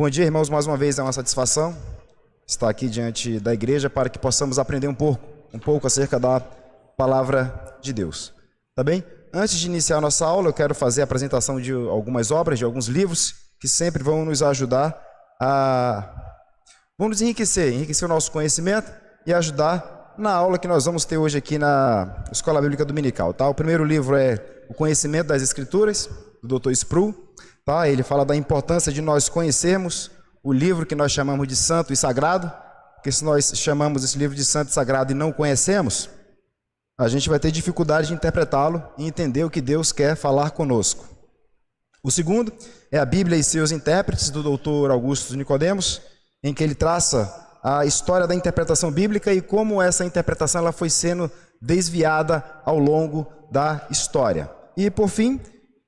Bom dia, irmãos, mais uma vez é uma satisfação estar aqui diante da igreja para que possamos aprender um pouco acerca da palavra de Deus. Tá bem? Antes de iniciar a nossa aula, eu quero fazer a apresentação de algumas obras, de alguns livros que sempre vão nos ajudar vão nos enriquecer o nosso conhecimento e ajudar na aula que nós vamos ter hoje aqui na Escola Bíblica Dominical, tá? O primeiro livro é O Conhecimento das Escrituras, do Dr. Sproul, tá? Ele fala da importância de nós conhecermos o livro que nós chamamos de santo e sagrado, porque se nós chamamos esse livro de santo e sagrado e não conhecemos, a gente vai ter dificuldade de interpretá-lo e entender o que Deus quer falar conosco. O segundo é a Bíblia e seus intérpretes, do Dr. Augusto Nicodemos, em que ele traça a história da interpretação bíblica e como essa interpretação ela foi sendo desviada ao longo da história. E, por fim,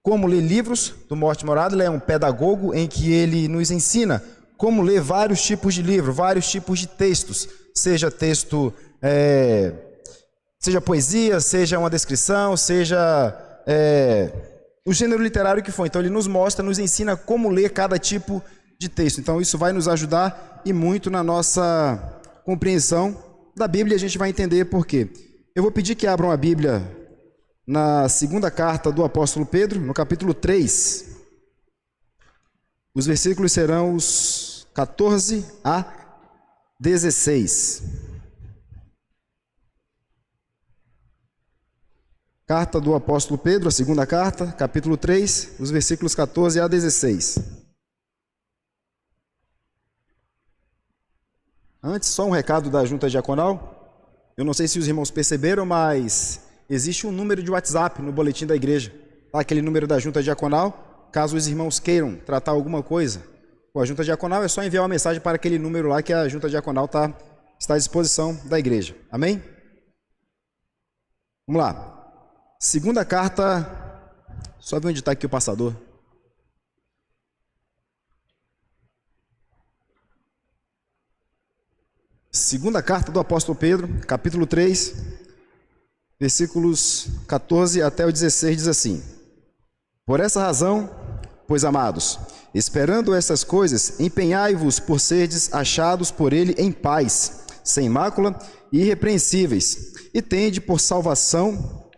como ler livros, do Mortimer Adler, é um pedagogo em que ele nos ensina como ler vários tipos de livro, vários tipos de textos, seja texto, seja poesia, seja uma descrição, seja o gênero literário que for. Então ele nos mostra, nos ensina como ler cada tipo de texto. Então isso vai nos ajudar e muito na nossa compreensão da Bíblia, e a gente vai entender por quê. Eu vou pedir que abram a Bíblia na segunda carta do apóstolo Pedro, no capítulo 3. Os versículos serão os 14 a 16. Carta do apóstolo Pedro, a segunda carta, capítulo 3, os versículos 14 a 16. Antes, só um recado da junta diaconal. Eu não sei se os irmãos perceberam, mas existe um número de WhatsApp no boletim da igreja. Tá? Aquele número da junta diaconal, caso os irmãos queiram tratar alguma coisa com a junta diaconal, é só enviar uma mensagem para aquele número lá que a junta diaconal está à disposição da igreja. Amém? Vamos lá. Segunda carta, só ver onde está aqui o passador. Segunda carta do apóstolo Pedro, capítulo 3, versículos 14 até o 16, diz assim: Por essa razão, pois amados, esperando essas coisas, empenhai-vos por serdes achados por ele em paz, sem mácula e irrepreensíveis, e tende por salvação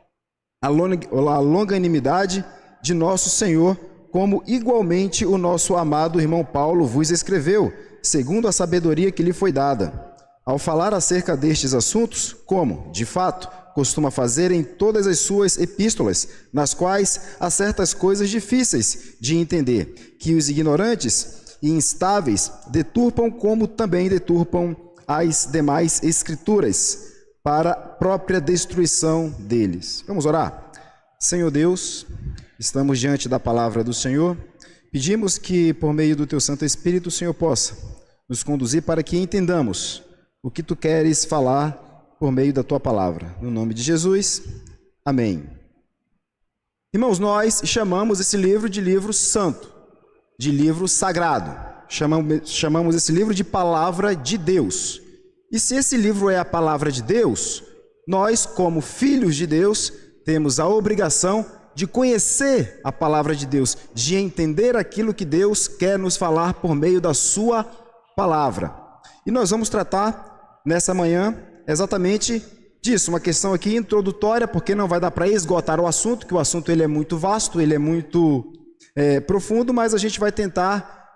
a longanimidade de nosso Senhor, como igualmente o nosso amado irmão Paulo vos escreveu, segundo a sabedoria que lhe foi dada. Ao falar acerca destes assuntos, como, de fato, costuma fazer em todas as suas epístolas, nas quais há certas coisas difíceis de entender, que os ignorantes e instáveis deturpam, como também deturpam as demais escrituras, para a própria destruição deles. Vamos orar? Senhor Deus, estamos diante da palavra do Senhor, pedimos que, por meio do Teu Santo Espírito, o Senhor possa nos conduzir para que entendamos o que Tu queres falar por meio da Tua palavra. No nome de Jesus, amém. Irmãos, nós chamamos esse livro de livro santo, de livro sagrado. Chamamos esse livro de palavra de Deus. E se esse livro é a palavra de Deus, nós, como filhos de Deus, temos a obrigação de conhecer a palavra de Deus, de entender aquilo que Deus quer nos falar por meio da sua palavra. E nós vamos tratar nessa manhã exatamente disso, uma questão aqui introdutória, porque não vai dar para esgotar o assunto, que o assunto ele é muito vasto, ele é muito profundo, mas a gente vai tentar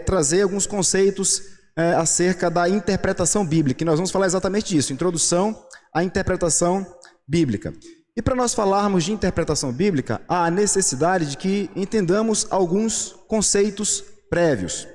trazer alguns conceitos acerca da interpretação bíblica, e nós vamos falar exatamente disso, introdução à interpretação bíblica. E para nós falarmos de interpretação bíblica, há a necessidade de que entendamos alguns conceitos prévios.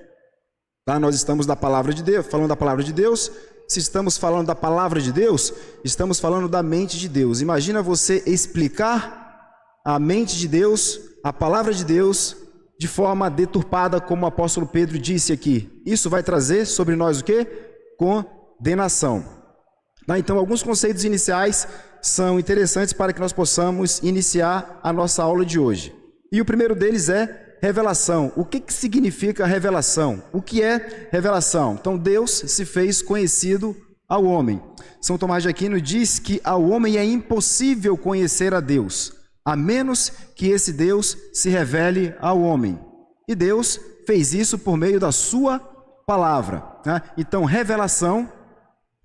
Tá? Nós estamos da palavra de Deus, falando da palavra de Deus. Se estamos falando da palavra de Deus, estamos falando da mente de Deus. Imagina você explicar a mente de Deus, a palavra de Deus, de forma deturpada, como o apóstolo Pedro disse aqui. Isso vai trazer sobre nós o quê? Condenação. Tá? Então, alguns conceitos iniciais são interessantes para que nós possamos iniciar a nossa aula de hoje. E o primeiro deles é revelação. O que significa revelação? O que é revelação? Então, Deus se fez conhecido ao homem. São Tomás de Aquino diz que ao homem é impossível conhecer a Deus, a menos que esse Deus se revele ao homem. E Deus fez isso por meio da sua palavra. Né? Então, revelação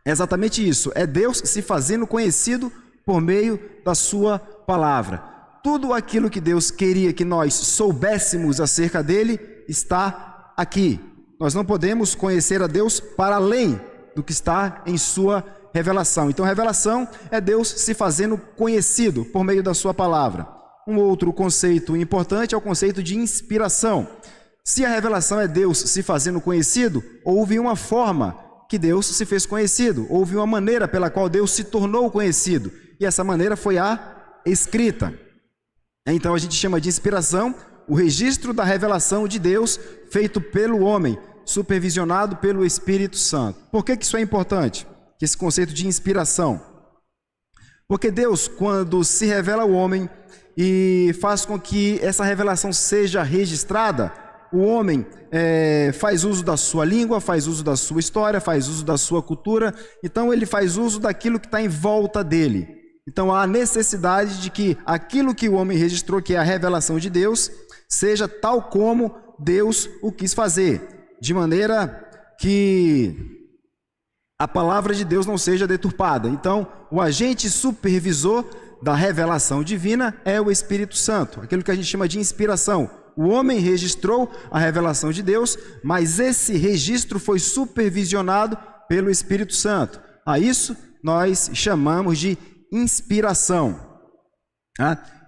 é exatamente isso. É Deus se fazendo conhecido por meio da sua palavra. Tudo aquilo que Deus queria que nós soubéssemos acerca dele está aqui. Nós não podemos conhecer a Deus para além do que está em sua revelação. Então, revelação é Deus se fazendo conhecido por meio da sua palavra. Um outro conceito importante é o conceito de inspiração. Se a revelação é Deus se fazendo conhecido, houve uma forma que Deus se fez conhecido, houve uma maneira pela qual Deus se tornou conhecido, e essa maneira foi a escrita. Então a gente chama de inspiração o registro da revelação de Deus feito pelo homem, supervisionado pelo Espírito Santo. Por que isso é importante? Esse conceito de inspiração. Porque Deus, quando se revela ao homem e faz com que essa revelação seja registrada, o homem faz uso da sua língua, faz uso da sua história, faz uso da sua cultura, então ele faz uso daquilo que está em volta dele. Então há necessidade de que aquilo que o homem registrou, que é a revelação de Deus, seja tal como Deus o quis fazer, de maneira que a palavra de Deus não seja deturpada. Então, o agente supervisor da revelação divina é o Espírito Santo, aquilo que a gente chama de inspiração. O homem registrou a revelação de Deus, mas esse registro foi supervisionado pelo Espírito Santo. A isso nós chamamos de inspiração.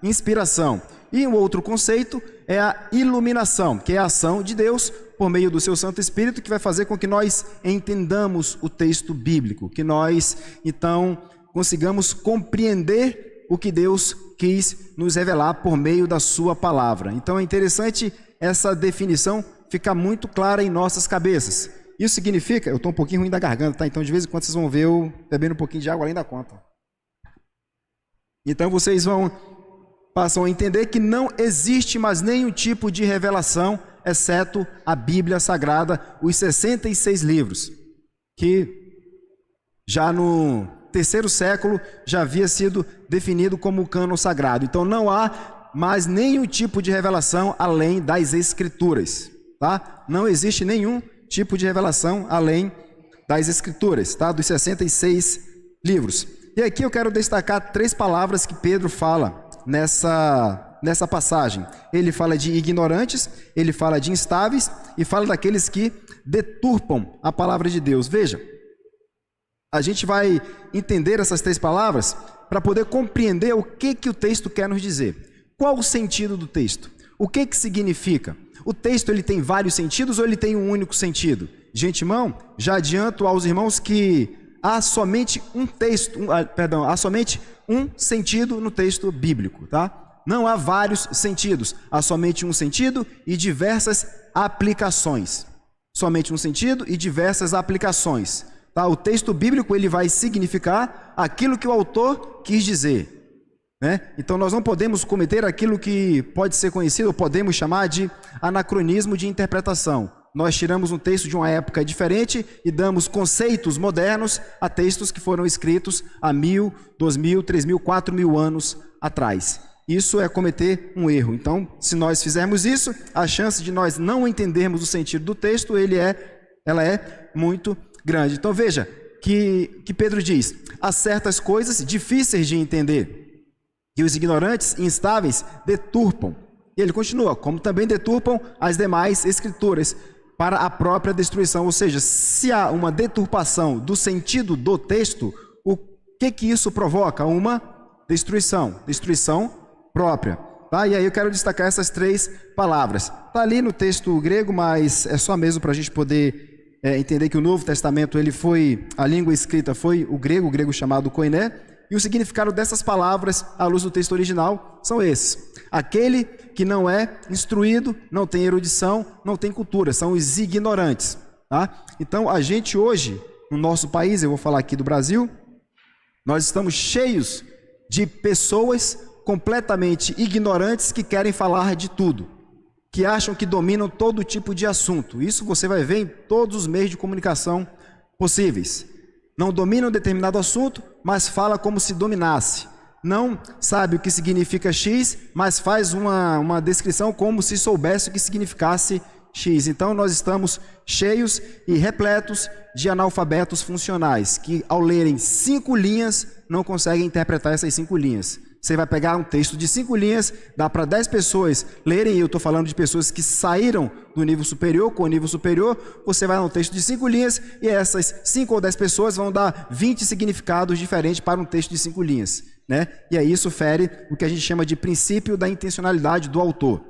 Inspiração. E um outro conceito é a iluminação, que é a ação de Deus por meio do seu Santo Espírito, que vai fazer com que nós entendamos o texto bíblico, que nós, então, consigamos compreender o que Deus quis nos revelar por meio da sua palavra. Então é interessante essa definição ficar muito clara em nossas cabeças. Isso significa, eu estou um pouquinho ruim da garganta, tá? Então de vez em quando vocês vão ver eu bebendo um pouquinho de água além da conta. Então vocês passam a entender que não existe mais nenhum tipo de revelação, exceto a Bíblia Sagrada, os 66 livros, que já no terceiro século já havia sido definido como o cânon sagrado. Então não há mais nenhum tipo de revelação além das Escrituras, tá? Não existe nenhum tipo de revelação além das Escrituras, tá? Dos 66 livros. E aqui eu quero destacar 3 palavras que Pedro fala nessa passagem. Ele fala de ignorantes, ele fala de instáveis e fala daqueles que deturpam a palavra de Deus. Veja, a gente vai entender essas 3 palavras para poder compreender o que o texto quer nos dizer. Qual o sentido do texto? O que significa? O texto ele tem vários sentidos ou ele tem um único sentido? De antemão, já adianto aos irmãos que há somente há somente um sentido no texto bíblico, tá? Não há vários sentidos, há somente um sentido e diversas aplicações. Somente um sentido e diversas aplicações. Tá? O texto bíblico ele vai significar aquilo que o autor quis dizer, né? Então nós não podemos cometer aquilo que pode ser conhecido, ou podemos chamar de anacronismo de interpretação. Nós tiramos um texto de uma época diferente e damos conceitos modernos a textos que foram escritos há 1.000, 2.000, 3.000, 4.000 anos atrás. Isso é cometer um erro. Então, se nós fizermos isso, a chance de nós não entendermos o sentido do texto, ela é muito grande. Então veja que Pedro diz: há certas coisas difíceis de entender, que os ignorantes e instáveis deturpam. E ele continua: como também deturpam as demais escrituras para a própria destruição. Ou seja, se há uma deturpação do sentido do texto, o que isso provoca? Uma destruição própria. Tá? E aí eu quero destacar essas 3 palavras. Está ali no texto grego, mas é só mesmo para a gente poder entender que o Novo Testamento, a língua escrita foi o grego chamado koiné, e o significado dessas palavras, à luz do texto original, são esses: aquele que não é instruído, não tem erudição, não tem cultura, são os ignorantes. Tá? Então, a gente hoje, no nosso país, eu vou falar aqui do Brasil, nós estamos cheios de pessoas completamente ignorantes que querem falar de tudo, que acham que dominam todo tipo de assunto. Isso você vai ver em todos os meios de comunicação possíveis. Não domina um determinado assunto, mas fala como se dominasse. Não sabe o que significa X, mas faz uma descrição como se soubesse o que significasse X. Então, nós estamos cheios e repletos de analfabetos funcionais, que ao lerem 5 linhas, não conseguem interpretar essas 5 linhas. Você vai pegar um texto de 5 linhas, dá para 10 pessoas lerem, e eu estou falando de pessoas que saíram do nível superior, com o nível superior, você vai num texto de 5 linhas, e essas 5 ou 10 pessoas vão dar 20 significados diferentes para um texto de 5 linhas. Né? E aí isso fere o que a gente chama de princípio da intencionalidade do autor.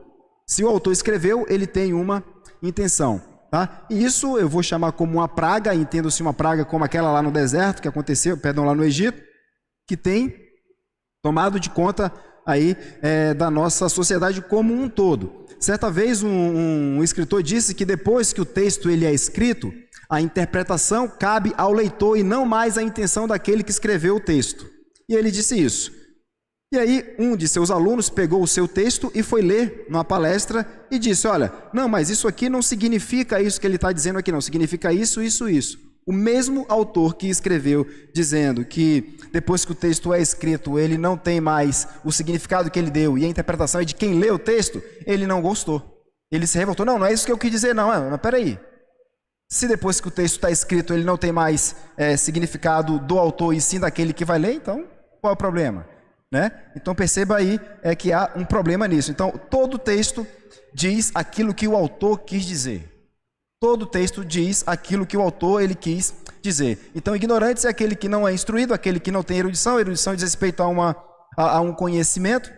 Se o autor escreveu, ele tem uma intenção. Tá? E isso eu vou chamar como uma praga, entendo-se uma praga como aquela lá no deserto, que aconteceu, lá no Egito, que tem tomado de conta aí da nossa sociedade como um todo. Certa vez um escritor disse que depois que o texto ele é escrito, a interpretação cabe ao leitor e não mais a intenção daquele que escreveu o texto. E ele disse isso. E aí um de seus alunos pegou o seu texto e foi ler numa palestra e disse, olha, não, mas isso aqui não significa isso que ele está dizendo aqui, não, significa isso, isso, isso. O mesmo autor que escreveu dizendo que depois que o texto é escrito, ele não tem mais o significado que ele deu e a interpretação é de quem lê o texto, ele não gostou. Ele se revoltou, não é isso que eu quis dizer, não, mas peraí. Se depois que o texto está escrito, ele não tem mais significado do autor e sim daquele que vai ler, então qual é o problema? Né? Então perceba aí que há um problema nisso. Então todo texto diz aquilo que o autor quis dizer. Todo texto diz aquilo que o autor ele quis dizer. Então ignorante é aquele que não é instruído, aquele que não tem erudição. Erudição diz respeito a um conhecimento.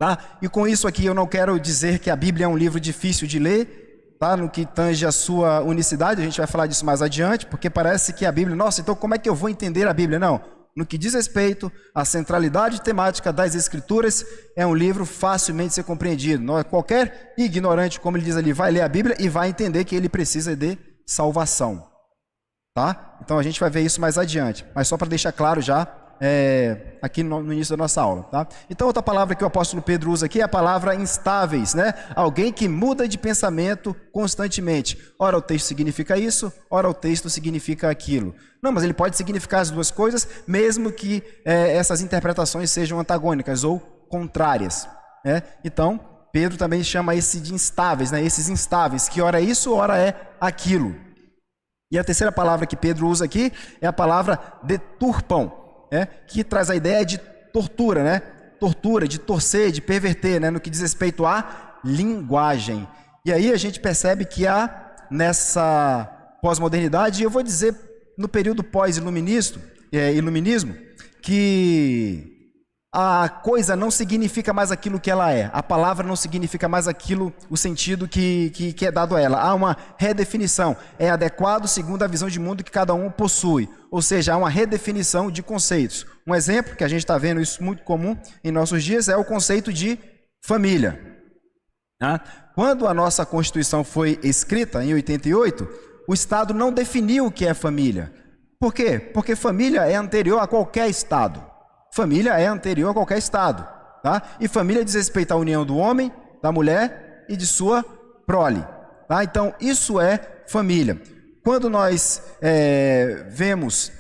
Tá? E com isso aqui eu não quero dizer que a Bíblia é um livro difícil de ler, tá? No que tange a sua unicidade, a gente vai falar disso mais adiante, porque parece que a Bíblia, nossa, então como é que eu vou entender a Bíblia? Não. No que diz respeito à centralidade temática das Escrituras, é um livro facilmente ser compreendido. Não é qualquer ignorante, como ele diz ali, vai ler a Bíblia e vai entender que ele precisa de salvação. Tá? Então a gente vai ver isso mais adiante, mas só para deixar claro já, aqui no início da nossa aula. Tá? Então outra palavra que o apóstolo Pedro usa aqui é a palavra instáveis, né? Alguém que muda de pensamento constantemente. Ora o texto significa isso, ora o texto significa aquilo. Não, mas ele pode significar as duas coisas, mesmo que essas interpretações sejam antagônicas ou contrárias. Né? Então, Pedro também chama esse de instáveis, né? Esses instáveis, que ora é isso, ora é aquilo. E a terceira palavra que Pedro usa aqui é a palavra deturpam, que traz a ideia de tortura, né? Tortura, de torcer, de perverter, né? No que diz respeito à linguagem. E aí a gente percebe que há nessa pós-modernidade, eu vou dizer no período pós-iluminismo, que a coisa não significa mais aquilo que ela é. A palavra não significa mais aquilo, o sentido que é dado a ela. Há uma redefinição. É adequado segundo a visão de mundo que cada um possui. Ou seja, há uma redefinição de conceitos. Um exemplo, que a gente está vendo isso muito comum em nossos dias, é o conceito de família. Quando a nossa Constituição foi escrita, em 88, o Estado não definiu o que é família. Por quê? Porque família é anterior a qualquer Estado. Família é anterior a qualquer Estado. Tá? E família diz respeito à união do homem, da mulher e de sua prole. Tá? Então, isso é família. Quando nós vemos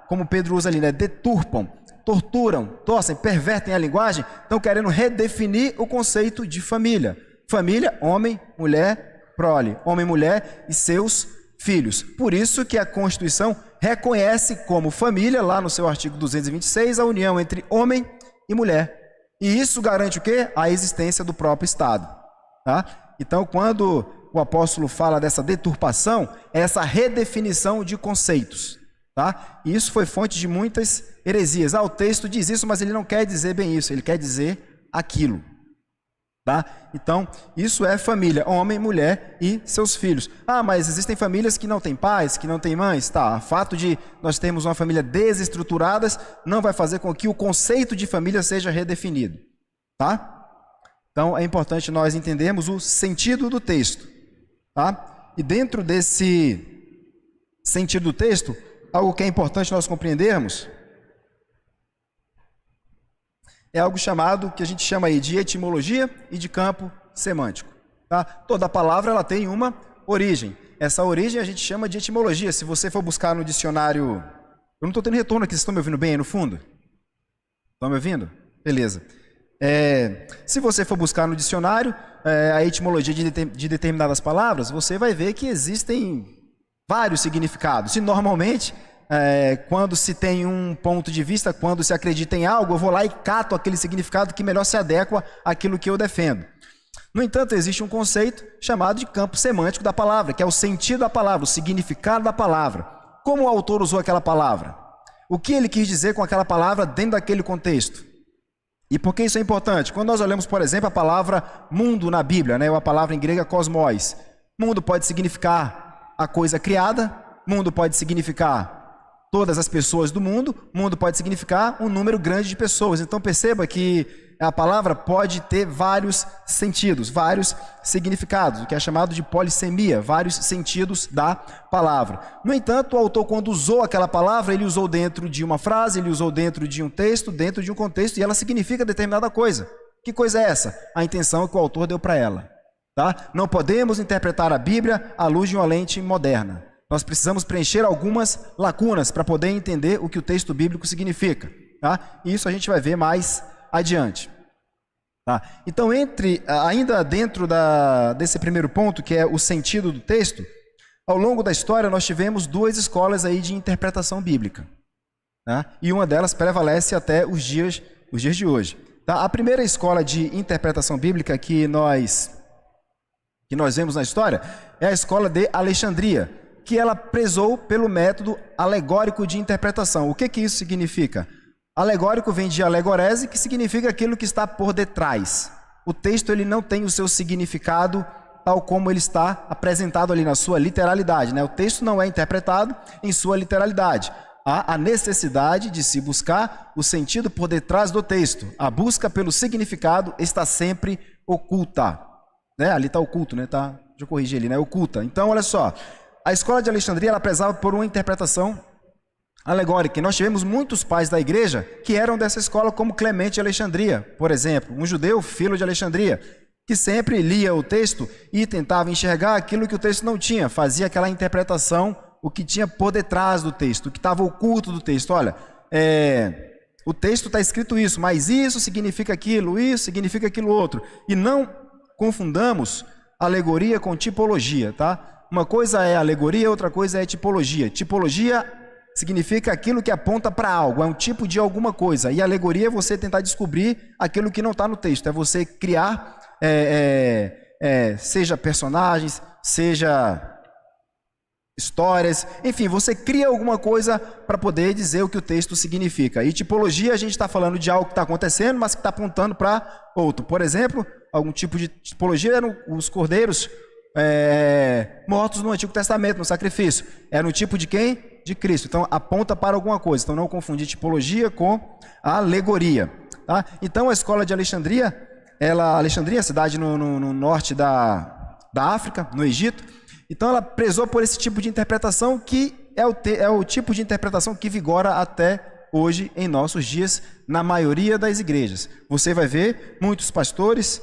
como Pedro usa ali, né? Deturpam, torturam, torcem, pervertem a linguagem, estão querendo redefinir o conceito de família. Família, homem, mulher, prole. Homem, mulher e seus filhos. Por isso que a Constituição reconhece como família, lá no seu artigo 226, a união entre homem e mulher. E isso garante o quê? A existência do próprio Estado. Tá? Então, quando o apóstolo fala dessa deturpação, é essa redefinição de conceitos. Tá? E isso foi fonte de muitas heresias. O texto diz isso, mas ele não quer dizer bem isso, ele quer dizer aquilo. Tá? Então, isso é família, homem, mulher e seus filhos. Mas existem famílias que não têm pais, que não têm mães. Tá, o fato de nós termos uma família desestruturada não vai fazer com que o conceito de família seja redefinido. Tá? Então, é importante nós entendermos o sentido do texto. Tá? E dentro desse sentido do texto, algo que é importante nós compreendermos é algo chamado, que a gente chama aí de etimologia e de campo semântico. Tá? Toda palavra ela tem uma origem. Essa origem a gente chama de etimologia. Se você for buscar no dicionário... Eu não estou tendo retorno aqui, vocês estão me ouvindo bem aí no fundo? Estão me ouvindo? Beleza. Se você for buscar no dicionário, a etimologia de determinadas palavras, você vai ver que existem vários significados. E normalmente, quando se tem um ponto de vista, quando se acredita em algo, eu vou lá e cato aquele significado que melhor se adequa àquilo que eu defendo. No entanto, existe um conceito chamado de campo semântico da palavra, que é o sentido da palavra, o significado da palavra. Como o autor usou aquela palavra? O que ele quis dizer com aquela palavra dentro daquele contexto? E por que isso é importante? Quando nós olhamos, por exemplo, a palavra mundo na Bíblia, né, ou a palavra em grega cosmos, mundo pode significar a coisa criada, mundo pode significar todas as pessoas do mundo, mundo pode significar um número grande de pessoas. Então perceba que a palavra pode ter vários sentidos, vários significados, o que é chamado de polissemia, vários sentidos da palavra. No entanto, o autor, quando usou aquela palavra, ele usou dentro de uma frase, ele usou dentro de um texto, dentro de um contexto, e ela significa determinada coisa. Que coisa é essa? A intenção que o autor deu para ela. Tá? Não podemos interpretar a Bíblia à luz de uma lente moderna. Nós precisamos preencher algumas lacunas para poder entender o que o texto bíblico significa. Tá? E isso a gente vai ver mais adiante. Tá? Então, ainda dentro desse primeiro ponto, que é o sentido do texto, ao longo da história nós tivemos duas escolas aí de interpretação bíblica. Tá? E uma delas prevalece até os dias de hoje. Tá? A primeira escola de interpretação bíblica que nós vemos na história é a escola de Alexandria, que ela prezou pelo método alegórico de interpretação. O que isso significa? Alegórico vem de alegorese, que significa aquilo que está por detrás. O texto ele não tem o seu significado tal como ele está apresentado ali na sua literalidade, né? O texto não é interpretado em sua literalidade. Há a necessidade de se buscar o sentido por detrás do texto. A busca pelo significado está sempre oculta. Né? Ali está oculto, né? Deixa eu corrigir ali, né? Oculta. Então, olha só. A escola de Alexandria ela prezava por uma interpretação alegórica. E nós tivemos muitos pais da igreja que eram dessa escola, como Clemente de Alexandria, por exemplo, um judeu, filho de Alexandria, que sempre lia o texto e tentava enxergar aquilo que o texto não tinha, fazia aquela interpretação, o que tinha por detrás do texto, o que estava oculto do texto. Olha, o texto está escrito isso, mas isso significa aquilo outro. E não confundamos alegoria com tipologia, tá? Uma coisa é alegoria, outra coisa é tipologia. Tipologia significa aquilo que aponta para algo, é um tipo de alguma coisa. E alegoria é você tentar descobrir aquilo que não está no texto. É você criar, seja personagens, seja histórias, enfim, você cria alguma coisa para poder dizer o que o texto significa. E tipologia, a gente está falando de algo que está acontecendo, mas que está apontando para outro. Por exemplo, algum tipo de tipologia eram os cordeiros mortos no Antigo Testamento, no sacrifício. Era no tipo de quem? De Cristo. Então, aponta para alguma coisa. Então, não confundir tipologia com alegoria. Tá? Então, a escola de Alexandria, Alexandria, cidade no norte da África, no Egito, então ela prezou por esse tipo de interpretação que é o tipo de interpretação que vigora até hoje em nossos dias na maioria das igrejas. Você vai ver muitos pastores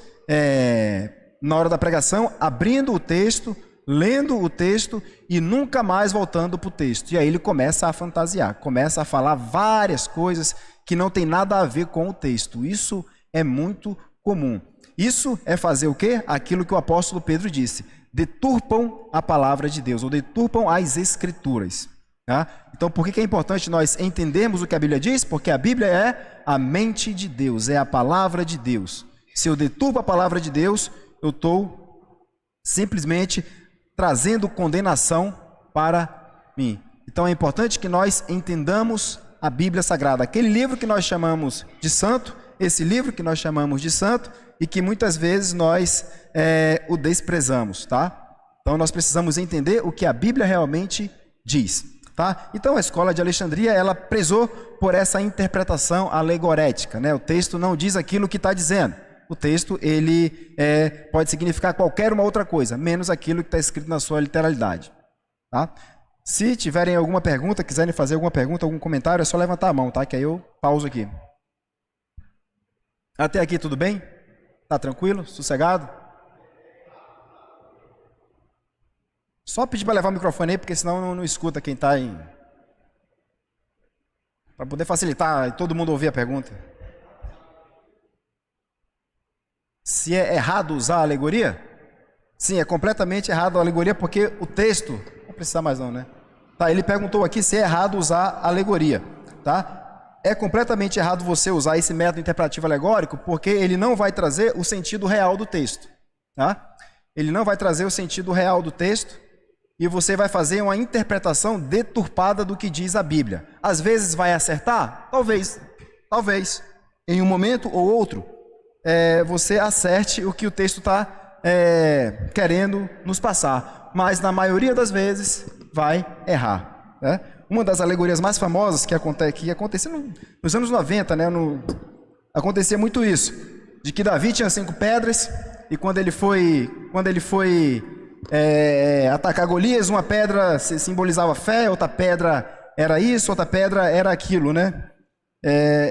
na hora da pregação abrindo o texto, lendo o texto e nunca mais voltando para o texto. E aí ele começa a fantasiar, começa a falar várias coisas que não tem nada a ver com o texto. Isso é muito comum. Isso é fazer o quê? Aquilo que o apóstolo Pedro disse. Deturpam a palavra de Deus, ou deturpam as escrituras. Tá? Então, por que é importante nós entendermos o que a Bíblia diz? Porque a Bíblia é a mente de Deus, é a palavra de Deus. Se eu deturpo a palavra de Deus, eu estou simplesmente trazendo condenação para mim. Então, é importante que nós entendamos a Bíblia Sagrada. Aquele livro que nós chamamos de santo, esse livro que nós chamamos de santo, e que muitas vezes nós o desprezamos, tá? Então nós precisamos entender o que a Bíblia realmente diz, tá? Então a escola de Alexandria, ela prezou por essa interpretação alegorética, né? O texto não diz aquilo que está dizendo. O texto, ele pode significar qualquer uma outra coisa, menos aquilo que está escrito na sua literalidade, tá? Se tiverem alguma pergunta, quiserem fazer alguma pergunta, algum comentário, é só levantar a mão, tá? Que aí eu pauso aqui. Até aqui tudo bem? Tá tranquilo? Sossegado? Só pedir para levar o microfone aí, porque senão não escuta quem está aí. Para poder facilitar e todo mundo ouvir a pergunta. se é errado usar a alegoria? Sim, é completamente errado a alegoria, porque o texto... Não precisa mais não, né? Tá, ele perguntou aqui se é errado usar a alegoria, tá? É completamente errado você usar esse método interpretativo alegórico, porque ele não vai trazer o sentido real do texto, tá? Ele não vai trazer o sentido real do texto e você vai fazer uma interpretação deturpada do que diz a Bíblia. Às vezes vai acertar? Talvez. Talvez. Em um momento ou outro, você acerte o que o texto está querendo nos passar. Mas na maioria das vezes vai errar, né? Uma das alegorias mais famosas que acontecia nos anos 90, né? Acontecia muito isso, de que Davi tinha 5 pedras e quando ele foi atacar Golias, uma pedra simbolizava fé, outra pedra era isso, outra pedra era aquilo, né?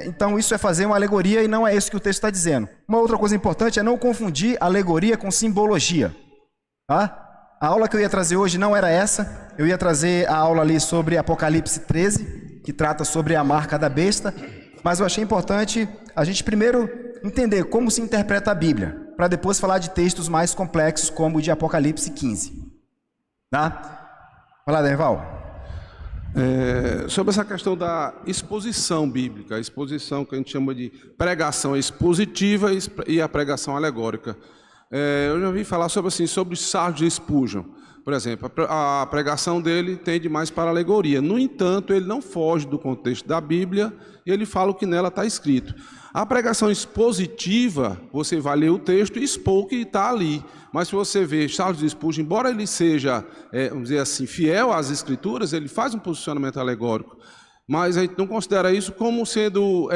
Então isso é fazer uma alegoria e não é isso que o texto está dizendo. Uma outra coisa importante é não confundir alegoria com simbologia, tá? A aula que eu ia trazer hoje não era essa. Eu ia trazer a aula ali sobre Apocalipse 13, que trata sobre a marca da besta. Mas eu achei importante a gente primeiro entender como se interpreta a Bíblia, para depois falar de textos mais complexos, como o de Apocalipse 15. Tá? Vai lá, Derval. Sobre essa questão da exposição bíblica, a exposição que a gente chama de pregação expositiva e a pregação alegórica. Eu já ouvi falar sobre Charles Spurgeon, por exemplo. A pregação dele tende mais para a alegoria. No entanto, ele não foge do contexto da Bíblia e ele fala o que nela está escrito. A pregação expositiva, você vai ler o texto e expor o que está ali. Mas se você vê Charles Spurgeon, embora ele seja, vamos dizer assim, fiel às Escrituras, ele faz um posicionamento alegórico. Mas a gente não considera isso como sendo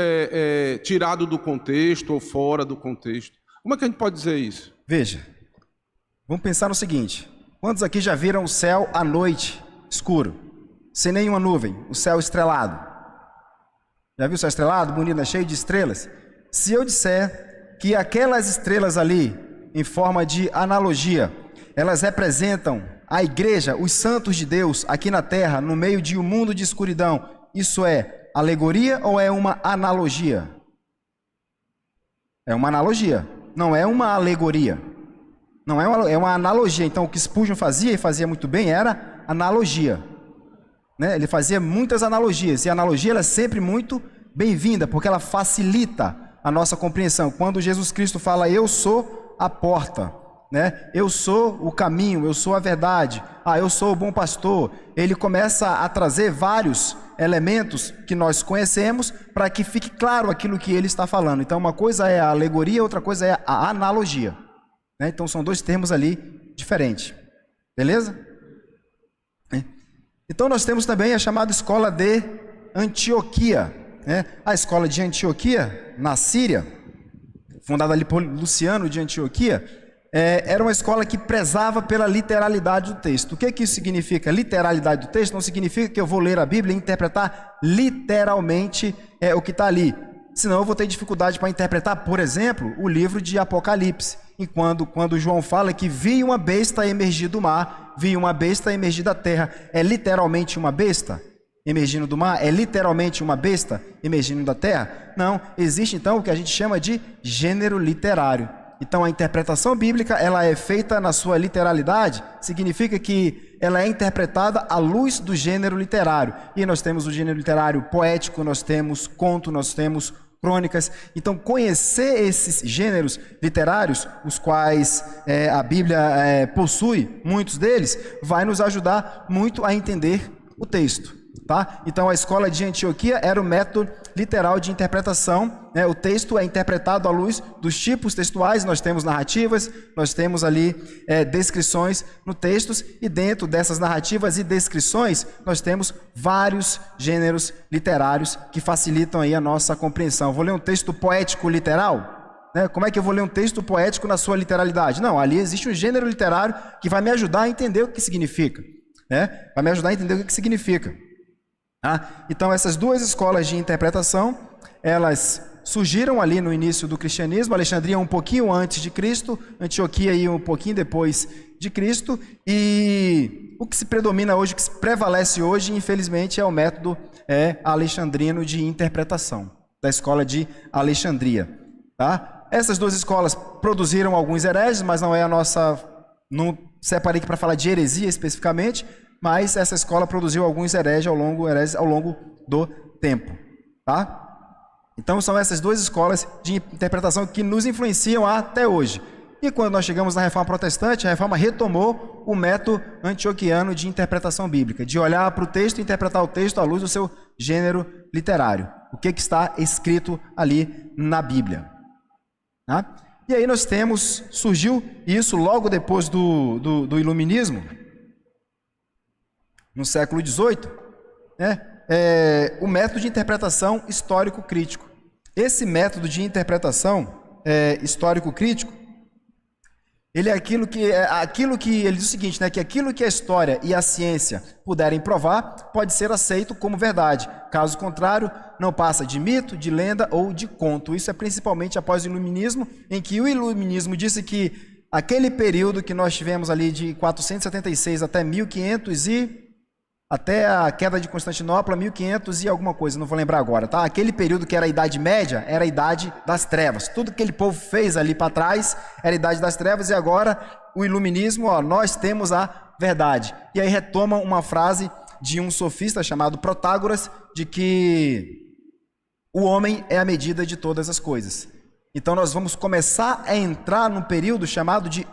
tirado do contexto ou fora do contexto. Como é que a gente pode dizer isso? Veja, vamos pensar no seguinte: quantos aqui já viram o céu à noite escuro, sem nenhuma nuvem, o céu estrelado? Já viu o céu estrelado, bonito, cheio de estrelas? Se eu disser que aquelas estrelas ali, em forma de analogia, elas representam a igreja, os santos de Deus, aqui na terra, no meio de um mundo de escuridão, isso é alegoria ou é uma analogia? É uma analogia. Não é uma alegoria, não é uma analogia. Então o que Spurgeon fazia, e fazia muito bem, era analogia, né? Ele fazia muitas analogias, e a analogia ela é sempre muito bem-vinda, porque ela facilita a nossa compreensão. Quando Jesus Cristo fala, eu sou a porta, né? Eu sou o caminho, eu sou a verdade, eu sou o bom pastor, ele começa a trazer vários elementos que nós conhecemos para que fique claro aquilo que ele está falando. Então uma coisa é a alegoria, outra coisa é a analogia, né? Então são dois termos ali diferentes, beleza? Então nós temos também a chamada escola de Antioquia, né? A escola de Antioquia, na Síria, fundada ali por Luciano de Antioquia, era uma escola que prezava pela literalidade do texto. O que isso significa? Literalidade do texto não significa que eu vou ler a Bíblia e interpretar literalmente o que está ali. Senão eu vou ter dificuldade para interpretar, por exemplo, o livro de Apocalipse. E quando João fala que vi uma besta emergir do mar, vi uma besta emergir da terra, é literalmente uma besta emergindo do mar? É literalmente uma besta emergindo da terra? Não, existe então o que a gente chama de gênero literário. Então a interpretação bíblica, ela é feita na sua literalidade, significa que ela é interpretada à luz do gênero literário. E nós temos o gênero literário poético, nós temos conto, nós temos crônicas. Então conhecer esses gêneros literários, os quais a Bíblia possui, muitos deles, vai nos ajudar muito a entender o texto. Tá? Então a escola de Antioquia era o método literal de interpretação, né? O texto é interpretado à luz dos tipos textuais, nós temos narrativas, nós temos ali descrições no textos, e dentro dessas narrativas e descrições nós temos vários gêneros literários que facilitam aí a nossa compreensão. Vou ler um texto poético literal? Como é que eu vou ler um texto poético na sua literalidade? Não, ali existe um gênero literário que vai me ajudar a entender o que significa, né? Vai me ajudar a entender o que significa. Então essas duas escolas de interpretação, elas surgiram ali no início do cristianismo. Alexandria um pouquinho antes de Cristo, Antioquia aí um pouquinho depois de Cristo, e o que se predomina hoje, o que se prevalece hoje, infelizmente, é o método alexandrino de interpretação, da escola de Alexandria, tá? Essas duas escolas produziram alguns hereges, mas não é a nossa... Não separei aqui para falar de heresia especificamente, mas essa escola produziu alguns hereges ao longo do tempo. Tá? Então são essas duas escolas de interpretação que nos influenciam até hoje. E quando nós chegamos na Reforma Protestante, a Reforma retomou o método antioquiano de interpretação bíblica, de olhar para o texto e interpretar o texto à luz do seu gênero literário. O que está escrito ali na Bíblia. Tá? E aí surgiu isso logo depois do Iluminismo, no século XVIII, né? O método de interpretação histórico-crítico. Esse método de interpretação histórico-crítico, ele é aquilo que ele diz o seguinte, né, que aquilo que a história e a ciência puderem provar pode ser aceito como verdade. Caso contrário, não passa de mito, de lenda ou de conto. Isso é principalmente após o Iluminismo, em que o Iluminismo disse que aquele período que nós tivemos ali de 476 até 1500 até a queda de Constantinopla, 1500 e alguma coisa, não vou lembrar agora, tá? Aquele período que era a Idade Média, era a Idade das Trevas. Tudo que aquele povo fez ali para trás era a Idade das Trevas, e agora o Iluminismo, nós temos a verdade. E aí retoma uma frase de um sofista chamado Protágoras, de que o homem é a medida de todas as coisas. Então nós vamos começar a entrar num período chamado de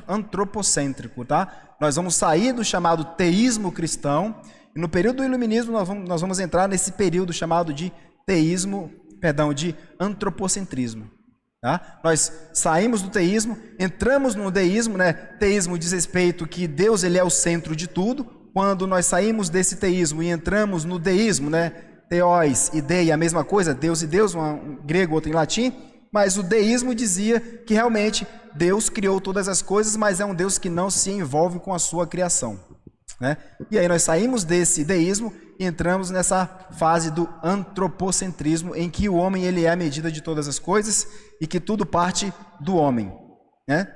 antropocêntrico, tá? Nós vamos sair do chamado teísmo cristão, e no período do Iluminismo nós vamos entrar nesse período chamado de de antropocentrismo. Tá? Nós saímos do teísmo, entramos no deísmo, né? Teísmo diz respeito que Deus ele é o centro de tudo. Quando nós saímos desse teísmo e entramos no deísmo, né? Theos e dei, a mesma coisa, Deus e Deus, um grego, outro em latim. Mas o deísmo dizia que realmente Deus criou todas as coisas, mas é um Deus que não se envolve com a sua criação. Né? E aí nós saímos desse deísmo e entramos nessa fase do antropocentrismo, em que o homem ele é a medida de todas as coisas e que tudo parte do homem. Né?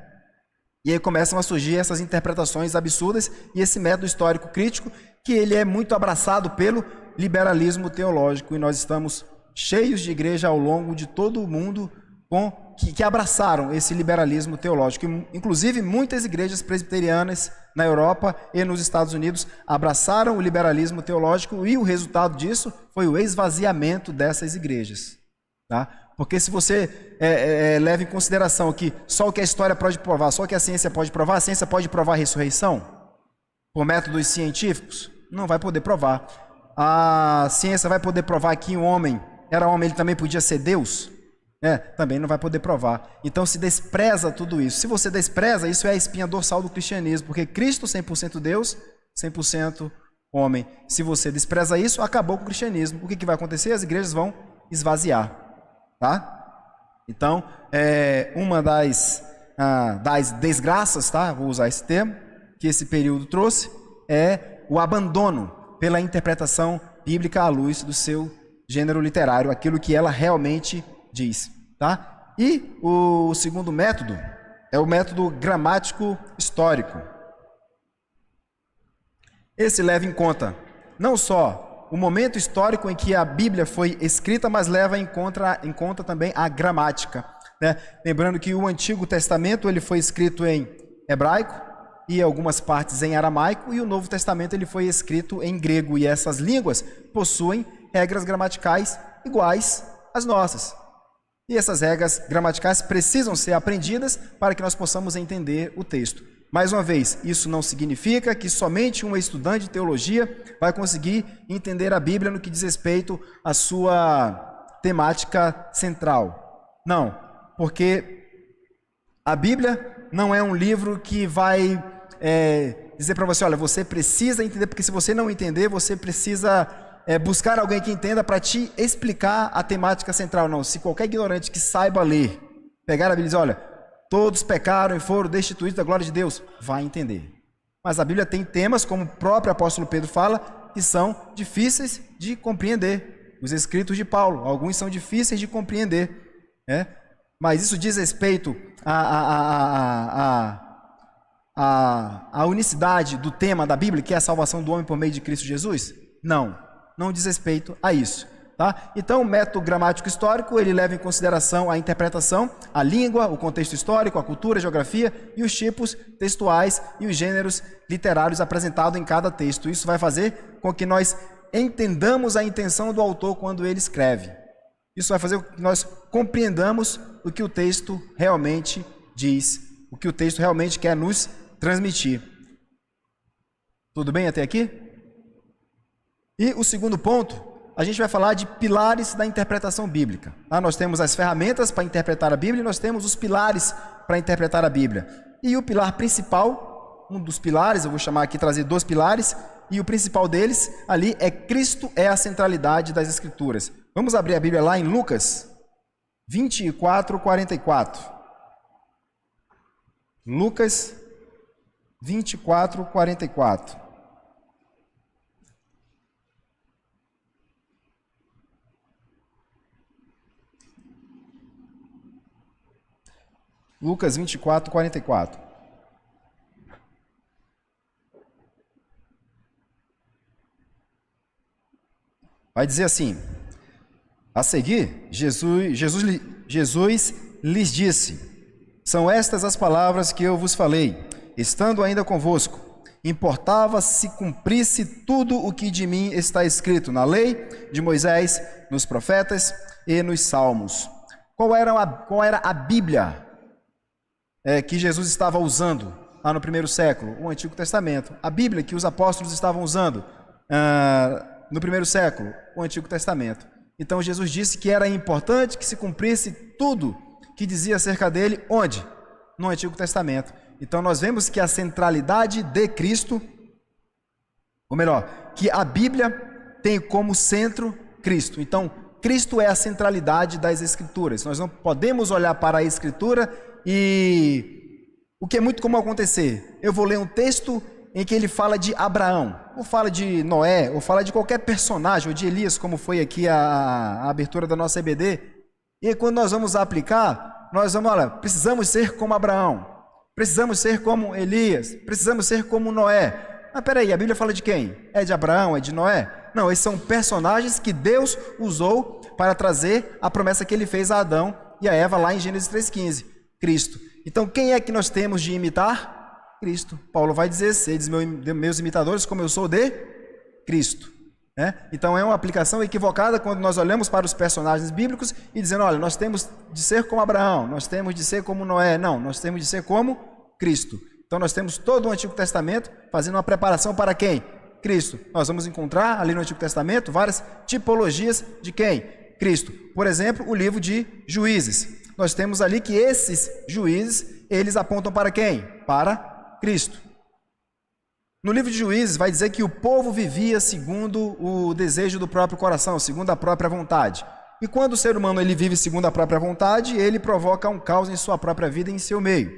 E aí começam a surgir essas interpretações absurdas e esse método histórico crítico, que ele é muito abraçado pelo liberalismo teológico, e nós estamos cheios de igreja ao longo de todo o mundo que abraçaram esse liberalismo teológico. Inclusive, muitas igrejas presbiterianas na Europa e nos Estados Unidos abraçaram o liberalismo teológico, e o resultado disso foi o esvaziamento dessas igrejas. Tá? Porque se você leva em consideração que só o que a história pode provar, só o que a ciência pode provar, a ciência pode provar a ressurreição por métodos científicos? Não vai poder provar. A ciência vai poder provar que um homem era homem, ele também podia ser Deus? Também não vai poder provar. Então se despreza tudo isso. Se você despreza, isso é a espinha dorsal do cristianismo, porque Cristo 100% Deus, 100% homem. Se você despreza isso, acabou com o cristianismo. O que vai acontecer? As igrejas vão esvaziar. Tá? Então, uma das desgraças, tá? Vou usar esse termo, que esse período trouxe, é o abandono pela interpretação bíblica à luz do seu gênero literário, aquilo que ela realmente diz, tá? E o segundo método é o método gramático histórico. Esse leva em conta não só o momento histórico em que a Bíblia foi escrita, mas leva em conta também a gramática, né? Lembrando que o Antigo Testamento ele foi escrito em hebraico e algumas partes em aramaico, e o Novo Testamento ele foi escrito em grego, e essas línguas possuem regras gramaticais iguais às nossas. E essas regras gramaticais precisam ser aprendidas para que nós possamos entender o texto. Mais uma vez, isso não significa que somente um estudante de teologia vai conseguir entender a Bíblia no que diz respeito à sua temática central. Não, porque a Bíblia não é um livro que vai dizer para você, olha, você precisa entender, porque se você não entender, você precisa buscar alguém que entenda para te explicar a temática central. Não, se qualquer ignorante que saiba ler, pegar a Bíblia e dizer, olha, todos pecaram e foram destituídos da glória de Deus, vai entender. Mas a Bíblia tem temas, como o próprio apóstolo Pedro fala, que são difíceis de compreender. Os escritos de Paulo, alguns são difíceis de compreender. Mas isso diz respeito à unicidade do tema da Bíblia, que é a salvação do homem por meio de Cristo Jesus? Não. Não diz respeito a isso. Tá? Então, o método gramático histórico, ele leva em consideração a interpretação, a língua, o contexto histórico, a cultura, a geografia e os tipos textuais e os gêneros literários apresentados em cada texto. Isso vai fazer com que nós entendamos a intenção do autor quando ele escreve. Isso vai fazer com que nós compreendamos o que o texto realmente diz, o que o texto realmente quer nos transmitir. Tudo bem até aqui? E o segundo ponto, a gente vai falar de pilares da interpretação bíblica. Nós temos as ferramentas para interpretar a Bíblia e nós temos os pilares para interpretar a Bíblia. E o pilar principal, um dos pilares, eu vou chamar aqui, trazer 2 pilares, e o principal deles ali é Cristo é a centralidade das Escrituras. Vamos abrir a Bíblia lá em Lucas 24, 44. Lucas 24, 44. Lucas 24, 44. Vai dizer assim: a seguir, Jesus lhes disse: são estas as palavras que eu vos falei, estando ainda convosco. Importava se cumprisse tudo o que de mim está escrito na lei de Moisés, nos profetas e nos salmos. Qual era a Bíblia que Jesus estava usando lá no primeiro século? O Antigo Testamento. A Bíblia que os apóstolos estavam usando no primeiro século, o Antigo Testamento. Então Jesus disse que era importante que se cumprisse tudo que dizia acerca dele, onde? No Antigo Testamento. Então nós vemos que a centralidade de Cristo, ou melhor, que a Bíblia tem como centro Cristo. Então Cristo é a centralidade das Escrituras. Nós não podemos olhar para a Escritura e o que é muito comum acontecer, eu vou ler um texto em que ele fala de Abraão, ou fala de Noé, ou fala de qualquer personagem, ou de Elias, como foi aqui a abertura da nossa EBD, e quando nós vamos aplicar, nós vamos, olha, precisamos ser como Abraão, precisamos ser como Elias, precisamos ser como Noé. Mas peraí, a Bíblia fala de quem? É de Abraão, é de Noé? Não, esses são personagens que Deus usou para trazer a promessa que ele fez a Adão e a Eva lá em Gênesis 3,15, Cristo. Então quem é que nós temos de imitar? Cristo. Paulo vai dizer: sedes meus imitadores como eu sou de Cristo. Então é uma aplicação equivocada quando nós olhamos para os personagens bíblicos e dizendo: olha, nós temos de ser como Abraão, nós temos de ser como Noé. Não, nós temos de ser como Cristo. Então nós temos todo o Antigo Testamento fazendo uma preparação para quem? Cristo. Nós vamos encontrar ali no Antigo Testamento várias tipologias de quem? Cristo. Por exemplo, o livro de Juízes. Nós temos ali que esses juízes, eles apontam para quem? Para Cristo. No livro de Juízes vai dizer que o povo vivia segundo o desejo do próprio coração, segundo a própria vontade. E quando o ser humano ele vive segundo a própria vontade, ele provoca um caos em sua própria vida e em seu meio.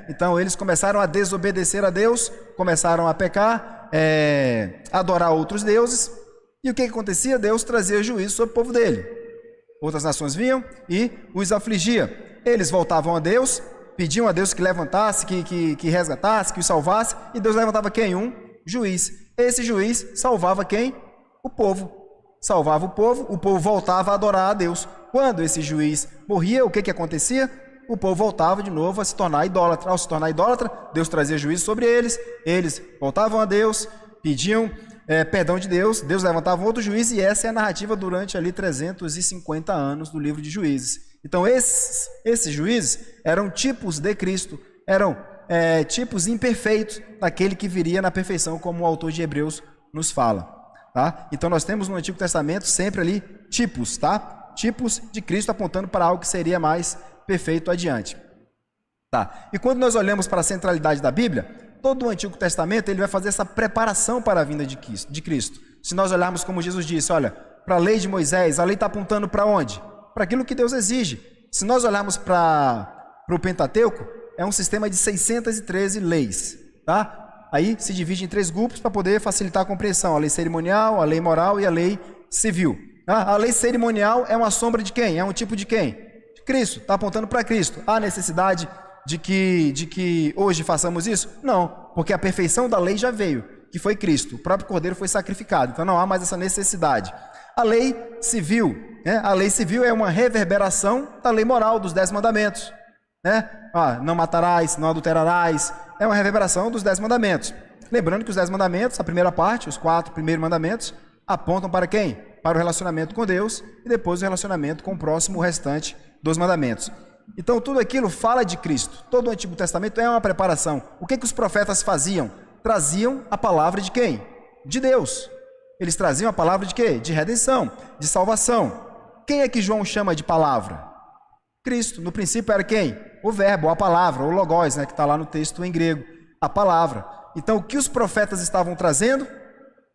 Então eles começaram a desobedecer a Deus, começaram a pecar, adorar outros deuses. E o que acontecia? Deus trazia juízo sobre o povo dele. Outras nações vinham e os afligia. Eles voltavam a Deus, pediam a Deus que levantasse, que resgatasse, que os salvasse, e Deus levantava quem? Um juiz. Esse juiz salvava quem? O povo. Salvava o povo voltava a adorar a Deus. Quando esse juiz morria, o que acontecia? O povo voltava de novo a se tornar idólatra. Ao se tornar idólatra, Deus trazia juízo sobre eles voltavam a Deus, pediam perdão de Deus, Deus levantava um outro juiz, e essa é a narrativa durante ali 350 anos do livro de Juízes. Então esses juízes eram tipos de Cristo, eram tipos imperfeitos daquele que viria na perfeição, como o autor de Hebreus nos fala. Tá? Então nós temos no Antigo Testamento sempre ali tipos, tá? Tipos de Cristo apontando para algo que seria mais perfeito adiante. Tá? E quando nós olhamos para a centralidade da Bíblia, todo o Antigo Testamento ele vai fazer essa preparação para a vinda de Cristo. Se nós olharmos como Jesus disse, olha, para a lei de Moisés, a lei está apontando para onde? Para aquilo que Deus exige. Se nós olharmos para o Pentateuco, é um sistema de 613 leis. Tá? Aí se divide em 3 grupos para poder facilitar a compreensão. A lei cerimonial, a lei moral e a lei civil. Tá? A lei cerimonial é uma sombra de quem? É um tipo de quem? De Cristo. Está apontando para Cristo. Há necessidade de que hoje façamos isso? Não, porque a perfeição da lei já veio, que foi Cristo. O próprio Cordeiro foi sacrificado. Então não há mais essa necessidade. A lei civil, né? A lei civil é uma reverberação da lei moral, dos 10 mandamentos, né? Não matarás, não adulterarás, é uma reverberação dos 10 mandamentos. Lembrando que os 10 mandamentos, a primeira parte, os 4 primeiros mandamentos, apontam para quem? Para o relacionamento com Deus e depois o relacionamento com o próximo, o restante dos mandamentos. Então tudo aquilo fala de Cristo. Todo o Antigo Testamento é uma preparação. O que os profetas faziam? Traziam a palavra de quem? De Deus. Eles traziam a palavra de quê? De redenção, de salvação. Quem é que João chama de palavra? Cristo. No princípio era quem? O verbo, a palavra, o logos, né, que está lá no texto em grego. A palavra. Então o que os profetas estavam trazendo?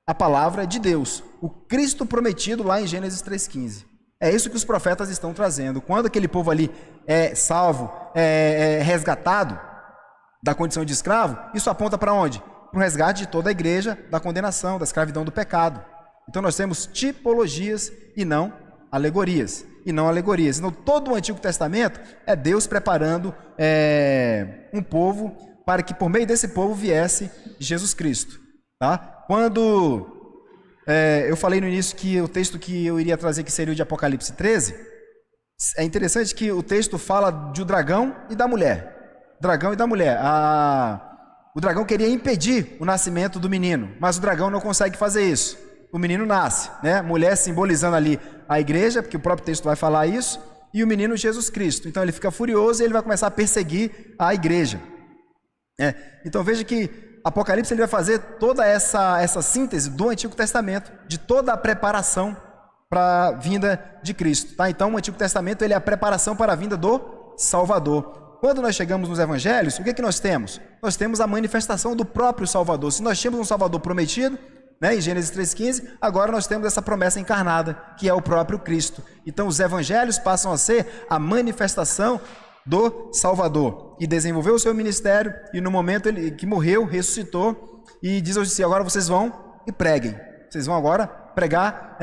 A palavra de Deus. O Cristo prometido lá em Gênesis 3,15. É isso que os profetas estão trazendo. Quando aquele povo ali é salvo, é resgatado da condição de escravo, isso aponta para onde? Para o resgate de toda a igreja da condenação, da escravidão do pecado. Então nós temos tipologias e não alegorias. Então todo o Antigo Testamento é Deus preparando um povo para que por meio desse povo viesse Jesus Cristo. Tá? Quando eu falei no início que o texto que eu iria trazer que seria o de Apocalipse 13, é interessante que o texto fala de um dragão e da mulher. Dragão e da mulher. O dragão queria impedir o nascimento do menino, mas o dragão não consegue fazer isso. O menino nasce, né? Mulher simbolizando ali a igreja, porque o próprio texto vai falar isso, e o menino Jesus Cristo. Então ele fica furioso e ele vai começar a perseguir a igreja. Então veja que Apocalipse ele vai fazer toda essa síntese do Antigo Testamento, de toda a preparação para a vinda de Cristo. Tá? Então o Antigo Testamento ele é a preparação para a vinda do Salvador. Quando nós chegamos nos Evangelhos, o que nós temos? Nós temos a manifestação do próprio Salvador. Se nós tínhamos um Salvador prometido, né, em Gênesis 3,15, agora nós temos essa promessa encarnada, que é o próprio Cristo. Então os Evangelhos passam a ser a manifestação do Salvador, e desenvolveu o seu ministério, e no momento ele que morreu, ressuscitou, e diz aos discípulos: agora vocês vão e preguem, vocês vão agora pregar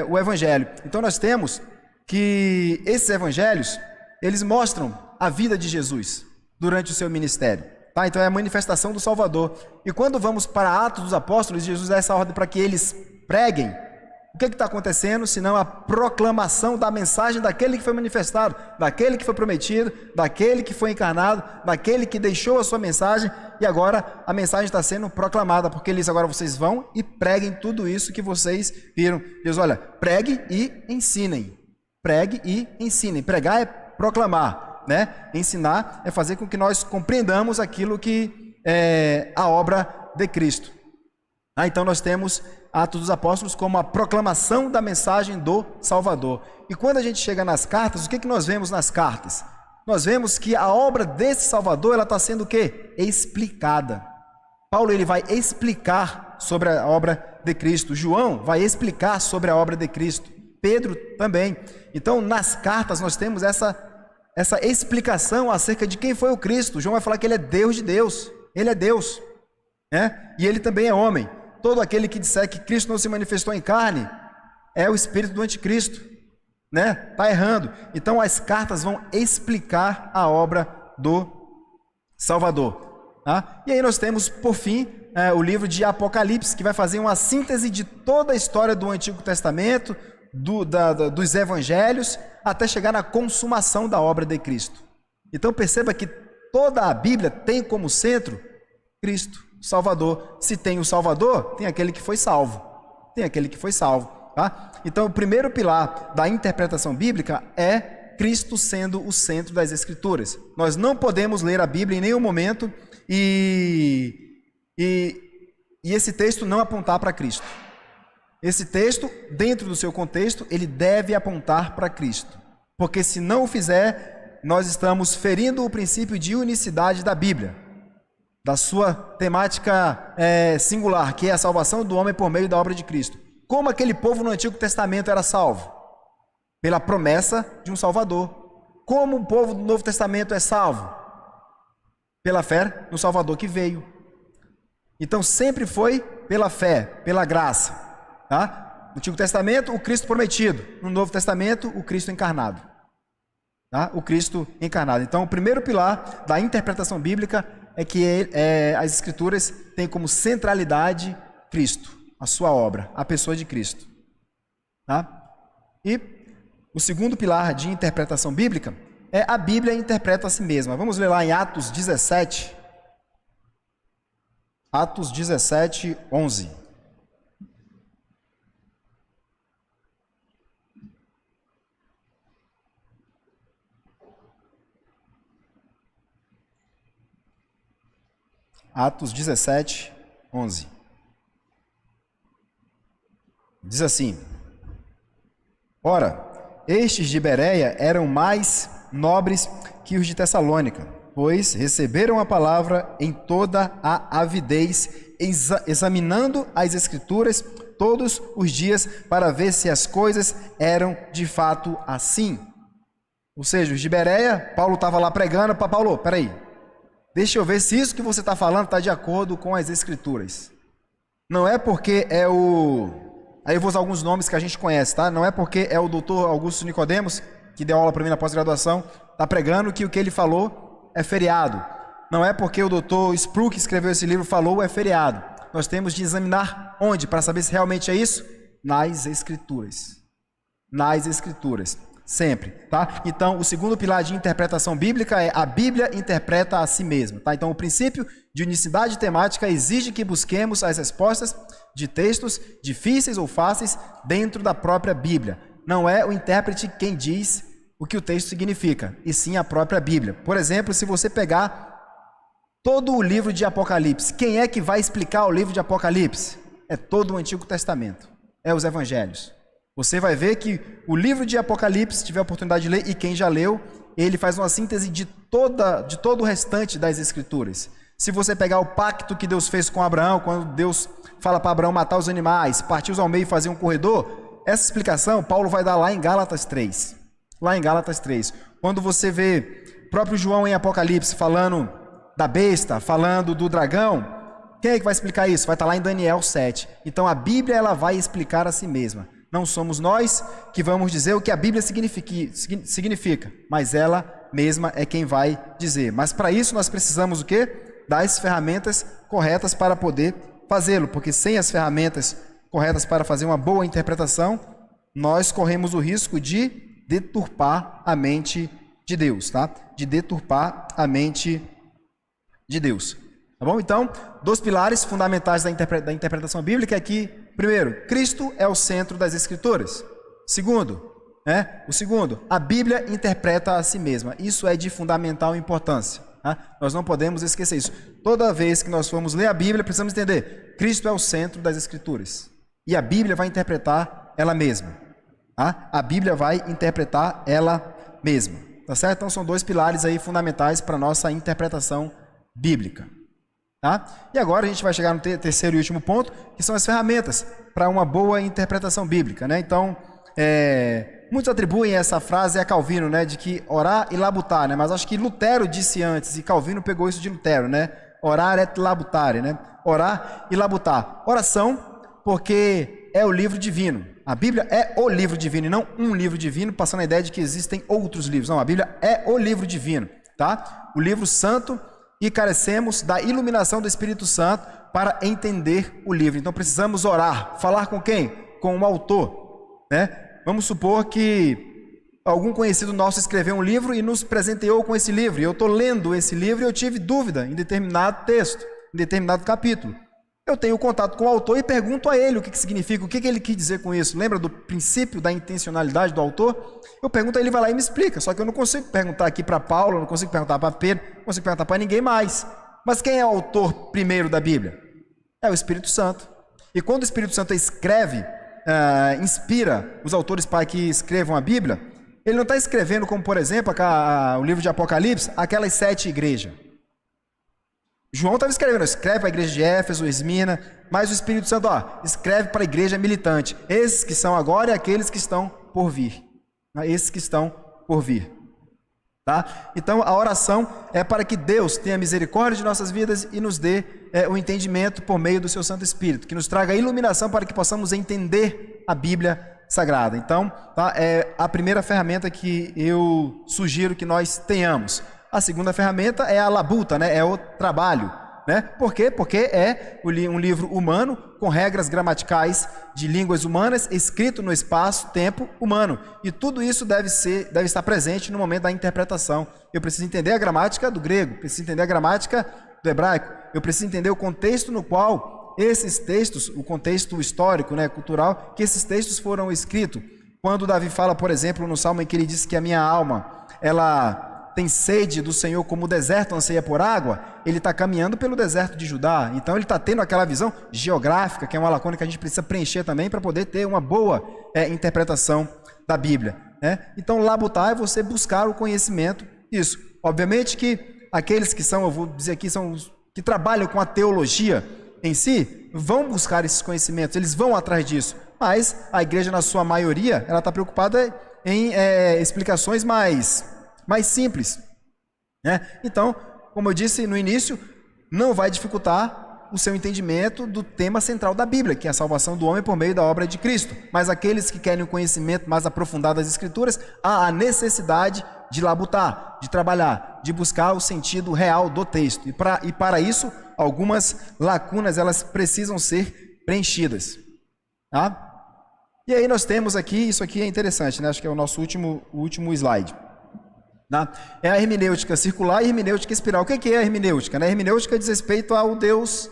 o Evangelho. Então nós temos que esses Evangelhos, eles mostram a vida de Jesus durante o seu ministério. Tá? Então é a manifestação do Salvador. E quando vamos para Atos dos Apóstolos, Jesus dá essa ordem para que eles preguem. O que está acontecendo, senão a proclamação da mensagem daquele que foi manifestado, daquele que foi prometido, daquele que foi encarnado, daquele que deixou a sua mensagem, e agora a mensagem está sendo proclamada, porque ele diz: agora vocês vão e preguem tudo isso que vocês viram. Deus, olha, pregue e ensinem. Pregue e ensinem. Pregar é proclamar, né? Ensinar é fazer com que nós compreendamos aquilo que é a obra de Cristo. Então nós temos Atos dos Apóstolos como a proclamação da mensagem do Salvador. E quando a gente chega nas cartas, o que nós vemos nas cartas? Nós vemos que a obra desse Salvador, ela está sendo o quê? Explicada. Paulo ele vai explicar sobre a obra de Cristo. João vai explicar sobre a obra de Cristo. Pedro também. Então nas cartas nós temos essa explicação acerca de quem foi o Cristo. João vai falar que ele é Deus de Deus. Ele é Deus, né? E ele também é homem. Todo aquele que disser que Cristo não se manifestou em carne é o espírito do anticristo, né? Está errando. Então as cartas vão explicar a obra do Salvador. Tá? E aí nós temos, por fim, o livro de Apocalipse, que vai fazer uma síntese de toda a história do Antigo Testamento, dos Evangelhos, até chegar na consumação da obra de Cristo. Então perceba que toda a Bíblia tem como centro Cristo, Salvador. Se tem o Salvador, tem aquele que foi salvo. Tem aquele que foi salvo. Tá? Então o primeiro pilar da interpretação bíblica é Cristo sendo o centro das Escrituras. Nós não podemos ler a Bíblia em nenhum momento e esse texto não apontar para Cristo. Esse texto, dentro do seu contexto, ele deve apontar para Cristo. Porque se não o fizer, nós estamos ferindo o princípio de unicidade da Bíblia, da sua temática singular, que é a salvação do homem por meio da obra de Cristo. Como aquele povo no Antigo Testamento era salvo? Pela promessa de um Salvador. Como o povo do Novo Testamento é salvo? Pela fé no Salvador que veio. Então sempre foi pela fé, pela graça. Tá? No Antigo Testamento, o Cristo prometido. No Novo Testamento, o Cristo encarnado. Tá? O Cristo encarnado. Então o primeiro pilar da interpretação bíblica é que as Escrituras têm como centralidade Cristo, a sua obra, a pessoa de Cristo. tá? E o segundo pilar de interpretação bíblica é a Bíblia interpreta a si mesma. Vamos ler lá em Atos 17. Atos 17, 11. Atos 17, 11. Diz assim: Ora, estes de Bereia eram mais nobres que os de Tessalônica, pois receberam a palavra em toda a avidez, examinando as Escrituras todos os dias para ver se as coisas eram de fato assim. Ou seja, os de Bereia, Paulo estava lá pregando. Paulo, peraí, deixa eu ver se isso que você está falando está de acordo com as Escrituras. Não é porque é o... Aí eu vou usar alguns nomes que a gente conhece, tá? Não é porque é o doutor Augusto Nicodemos, que deu aula para mim na pós-graduação, está pregando que o que ele falou é feriado. Não é porque o doutor Spru, que escreveu esse livro, falou é feriado. Nós temos de examinar onde, para saber se realmente é isso? Nas Escrituras. Nas Escrituras. Sempre, tá? Então, o segundo pilar de interpretação bíblica é a Bíblia interpreta a si mesma, tá? Então, o princípio de unicidade temática exige que busquemos as respostas de textos difíceis ou fáceis dentro da própria Bíblia. Não é o intérprete quem diz o que o texto significa, e sim a própria Bíblia. Por exemplo, se você pegar todo o livro de Apocalipse, quem é que vai explicar o livro de Apocalipse? É todo o Antigo Testamento, é os Evangelhos. Você vai ver que o livro de Apocalipse, se tiver a oportunidade de ler, e quem já leu, ele faz uma síntese de todo o restante das Escrituras. Se você pegar o pacto que Deus fez com Abraão, quando Deus fala para Abraão matar os animais, partir-os ao meio e fazer um corredor, essa explicação Paulo vai dar lá em Gálatas 3. Lá em Gálatas 3. Quando você vê o próprio João em Apocalipse falando da besta, falando do dragão, quem é que vai explicar isso? Vai estar lá em Daniel 7. Então a Bíblia ela vai explicar a si mesma. Não somos nós que vamos dizer o que a Bíblia significa, mas ela mesma é quem vai dizer. Mas para isso nós precisamos o quê? Das ferramentas corretas para poder fazê-lo, porque sem as ferramentas corretas para fazer uma boa interpretação, nós corremos o risco de deturpar a mente de Deus, tá? De deturpar a mente de Deus. Tá bom? Então, dois pilares fundamentais da interpretação bíblica é que, primeiro, Cristo é o centro das Escrituras. Segundo, a Bíblia interpreta a si mesma. Isso é de fundamental importância. Tá? Nós não podemos esquecer isso. Toda vez que nós formos ler a Bíblia, precisamos entender, Cristo é o centro das Escrituras. E a Bíblia vai interpretar ela mesma. Tá? A Bíblia vai interpretar ela mesma. Tá certo? Então, são dois pilares aí fundamentais para a nossa interpretação bíblica. Tá? E agora a gente vai chegar no terceiro e último ponto, que são as ferramentas para uma boa interpretação bíblica, né? Então, muitos atribuem essa frase a Calvino, né, de que orar e labutar, né? Mas acho que Lutero disse antes, e Calvino pegou isso de Lutero, né? Orar et labutare, né? Orar e labutar. Oração, porque é o livro divino. A Bíblia é o livro divino e não um livro divino, passando a ideia de que existem outros livros. Não, a Bíblia é o livro divino, tá? O livro santo, e carecemos da iluminação do Espírito Santo para entender o livro. Então precisamos orar. Falar com quem? Com o autor, né? Vamos supor que algum conhecido nosso escreveu um livro e nos presenteou com esse livro. E eu estou lendo esse livro e eu tive dúvida em determinado texto, em determinado capítulo. Eu tenho contato com o autor e pergunto a ele o que significa, o que ele quis dizer com isso. Lembra do princípio da intencionalidade do autor? Eu pergunto a ele, vai lá e me explica. Só que eu não consigo perguntar aqui para Paulo, eu não consigo perguntar para Pedro, não consigo perguntar para ninguém mais. Mas quem é o autor primeiro da Bíblia? É o Espírito Santo. E quando o Espírito Santo escreve, inspira os autores para que escrevam a Bíblia, ele não está escrevendo como, por exemplo, o livro de Apocalipse, aquelas 7 igrejas. João estava escrevendo, escreve para a igreja de Éfeso, Esmirna, mas o Espírito Santo escreve para a igreja militante, esses que são agora e aqueles que estão por vir. Esses que estão por vir. Tá? Então a oração é para que Deus tenha misericórdia de nossas vidas e nos dê o entendimento por meio do seu Santo Espírito, que nos traga a iluminação para que possamos entender a Bíblia Sagrada. Então, tá? É a primeira ferramenta que eu sugiro que nós tenhamos. A segunda ferramenta é a labuta, né? É o trabalho. né? Por quê? Porque é um livro humano com regras gramaticais de línguas humanas, escrito no espaço-tempo humano. E tudo isso deve estar presente no momento da interpretação. Eu preciso entender a gramática do grego, preciso entender a gramática do hebraico, eu preciso entender o contexto no qual esses textos, o contexto histórico, né, cultural, que esses textos foram escritos. Quando Davi fala, por exemplo, no Salmo em que ele diz que a minha alma, ela tem sede do Senhor como o deserto anseia por água, ele está caminhando pelo deserto de Judá. Então ele está tendo aquela visão geográfica, que é uma lacuna que a gente precisa preencher também para poder ter uma boa interpretação da Bíblia, né? Então labutar é você buscar o conhecimento disso. Obviamente que aqueles que são, eu vou dizer aqui, são os que trabalham com a teologia em si, vão buscar esses conhecimentos, eles vão atrás disso. Mas a igreja, na sua maioria, ela está preocupada em explicações mais simples, né? Então, como eu disse no início, não vai dificultar o seu entendimento do tema central da Bíblia, que é a salvação do homem por meio da obra de Cristo. Mas aqueles que querem um conhecimento mais aprofundado das Escrituras, há a necessidade de labutar, de trabalhar, de buscar o sentido real do texto. E para isso, algumas lacunas elas precisam ser preenchidas, tá? E aí nós temos aqui, isso aqui é interessante, né? Acho que é o nosso último slide. Tá? É a hermenêutica circular e a hermenêutica espiral. O que é a hermenêutica? A hermenêutica diz respeito ao deus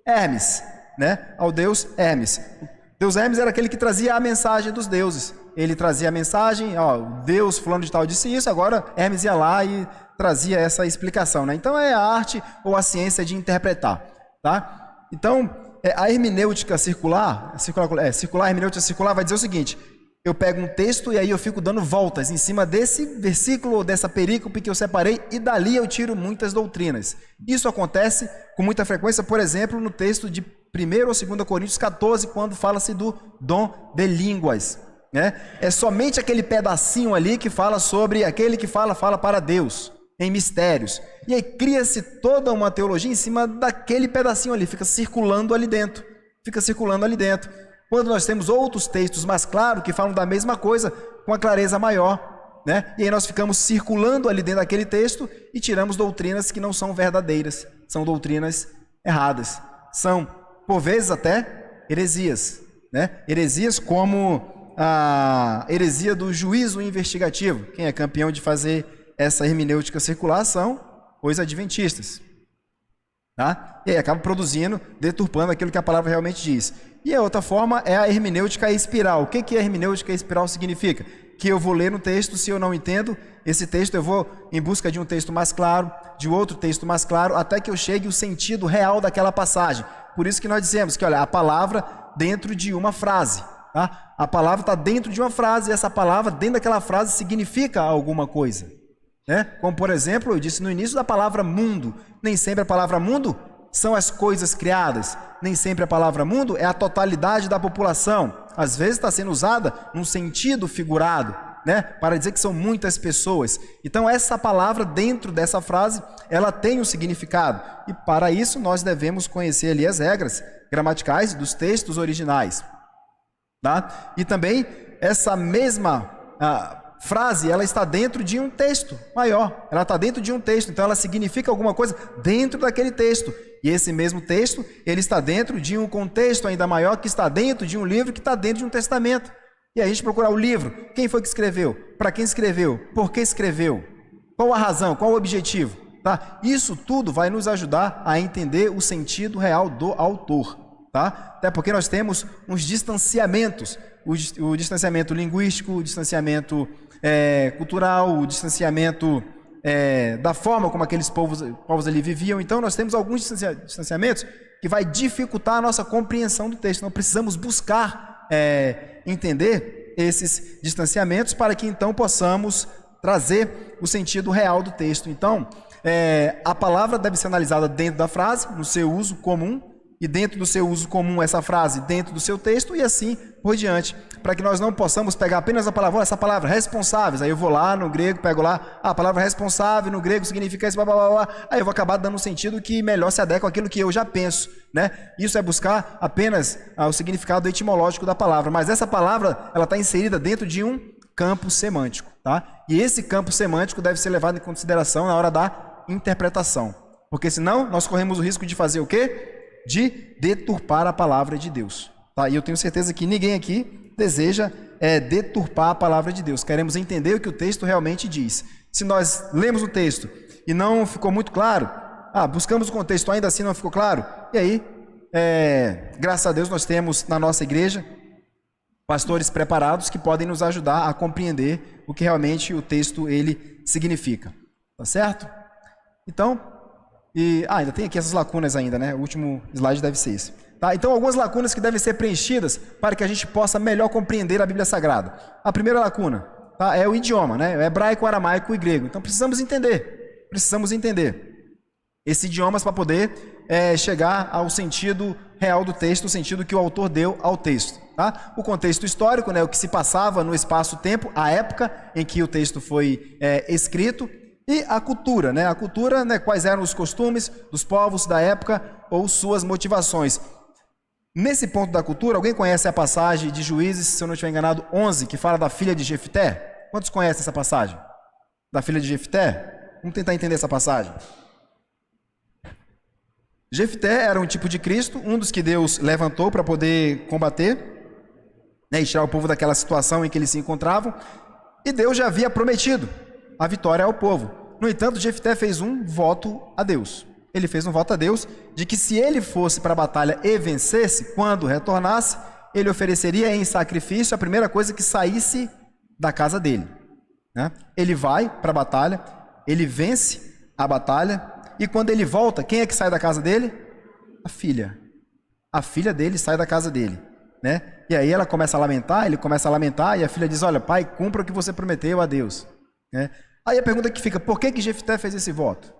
Hermes, né? Ao deus Hermes. O deus Hermes era aquele que trazia a mensagem dos deuses. Ele trazia a mensagem, ó, o deus fulano de tal disse isso, agora Hermes ia lá e trazia essa explicação, né? Então é a arte ou a ciência de interpretar, tá? Então, a hermenêutica circular, a hermenêutica circular vai dizer o seguinte: eu pego um texto e aí eu fico dando voltas em cima desse versículo ou dessa perícope que eu separei e dali eu tiro muitas doutrinas. Isso acontece com muita frequência, por exemplo, no texto de 1 ou 2 Coríntios 14, quando fala-se do dom de línguas, né? É somente aquele pedacinho ali que fala sobre aquele que fala para Deus, em mistérios. E aí cria-se toda uma teologia em cima daquele pedacinho ali, fica circulando ali dentro. Quando nós temos outros textos mais claros que falam da mesma coisa, com uma clareza maior, né? E aí nós ficamos circulando ali dentro daquele texto e tiramos doutrinas que não são verdadeiras, são doutrinas erradas. São, por vezes, até heresias, né? Heresias como a heresia do juízo investigativo. Quem é campeão de fazer essa hermenêutica circular são os adventistas, tá? E aí acaba produzindo, deturpando aquilo que a palavra realmente diz. E a outra forma é a hermenêutica espiral. O que a hermenêutica espiral significa? Que eu vou ler no texto, se eu não entendo esse texto, eu vou em busca de um texto mais claro, de outro texto mais claro, até que eu chegue ao sentido real daquela passagem. Por isso que nós dizemos que, olha, a palavra dentro de uma frase, tá? A palavra está dentro de uma frase e essa palavra dentro daquela frase significa alguma coisa, né? Como, por exemplo, eu disse no início da palavra mundo. Nem sempre a palavra mundo são as coisas criadas. Nem sempre a palavra mundo é a totalidade da população. Às vezes está sendo usada num sentido figurado, né? Para dizer que são muitas pessoas. Então essa palavra dentro dessa frase, ela tem um significado. E para isso nós devemos conhecer ali as regras gramaticais dos textos originais, tá? E também essa mesma frase, ela está dentro de um texto maior, ela está dentro de um texto, então ela significa alguma coisa dentro daquele texto, e esse mesmo texto, ele está dentro de um contexto ainda maior, que está dentro de um livro, que está dentro de um testamento. E a gente procurar o livro, quem foi que escreveu, para quem escreveu, por que escreveu, qual a razão, qual o objetivo, tá? Isso tudo vai nos ajudar a entender o sentido real do autor, tá? Até porque nós temos uns distanciamentos, o distanciamento linguístico, o distanciamento cultural, o distanciamento da forma como aqueles povos ali viviam. Então nós temos alguns distanciamentos que vai dificultar a nossa compreensão do texto. Então precisamos buscar entender esses distanciamentos para que então possamos trazer o sentido real do texto. Então a palavra deve ser analisada dentro da frase, no seu uso comum, e dentro do seu uso comum essa frase dentro do seu texto e assim por diante, para que nós não possamos pegar apenas a palavra, essa palavra responsáveis, aí eu vou lá no grego, pego lá, a palavra responsável no grego significa isso, blá, blá, blá, blá. Aí eu vou acabar dando um sentido que melhor se adequa àquilo que eu já penso, né? Isso é buscar apenas o significado etimológico da palavra, mas essa palavra, ela está inserida dentro de um campo semântico, tá? E esse campo semântico deve ser levado em consideração na hora da interpretação. Porque senão nós corremos o risco de fazer o quê? De deturpar a palavra de Deus. Tá? E eu tenho certeza que ninguém aqui deseja deturpar a palavra de Deus. Queremos entender o que o texto realmente diz. Se nós lemos o texto e não ficou muito claro, buscamos o contexto, ainda assim não ficou claro, e aí, graças a Deus, nós temos na nossa igreja pastores preparados que podem nos ajudar a compreender o que realmente o texto ele significa. Tá certo? Então, ainda tem aqui essas lacunas ainda, né? O último slide deve ser esse. Tá? Então, algumas lacunas que devem ser preenchidas para que a gente possa melhor compreender a Bíblia Sagrada. A primeira lacuna, tá? É o idioma, né? O hebraico, o aramaico e o grego. Então, precisamos entender esses idiomas para poder chegar ao sentido real do texto, o sentido que o autor deu ao texto. Tá? O contexto histórico, né? O que se passava no espaço-tempo, a época em que o texto foi escrito, e a cultura, né? A cultura, né? Quais eram os costumes dos povos da época ou suas motivações. Nesse ponto da cultura, alguém conhece a passagem de Juízes, se eu não estiver enganado, 11, que fala da filha de Jefté? Quantos conhecem essa passagem? Da filha de Jefté? Vamos tentar entender essa passagem. Jefté era um tipo de Cristo, um dos que Deus levantou para poder combater, né, e tirar o povo daquela situação em que eles se encontravam, e Deus já havia prometido a vitória ao povo. No entanto, Jefté fez um voto a Deus. Ele fez um voto a Deus de que se ele fosse para a batalha e vencesse, quando retornasse, ele ofereceria em sacrifício a primeira coisa que saísse da casa dele. Né? Ele vai para a batalha, ele vence a batalha, e quando ele volta, quem é que sai da casa dele? A filha. A filha dele sai da casa dele. Né? E aí ela começa a lamentar, ele começa a lamentar, e a filha diz, olha, pai, cumpra o que você prometeu a Deus. Né? Aí a pergunta que fica, por que Jefté fez esse voto?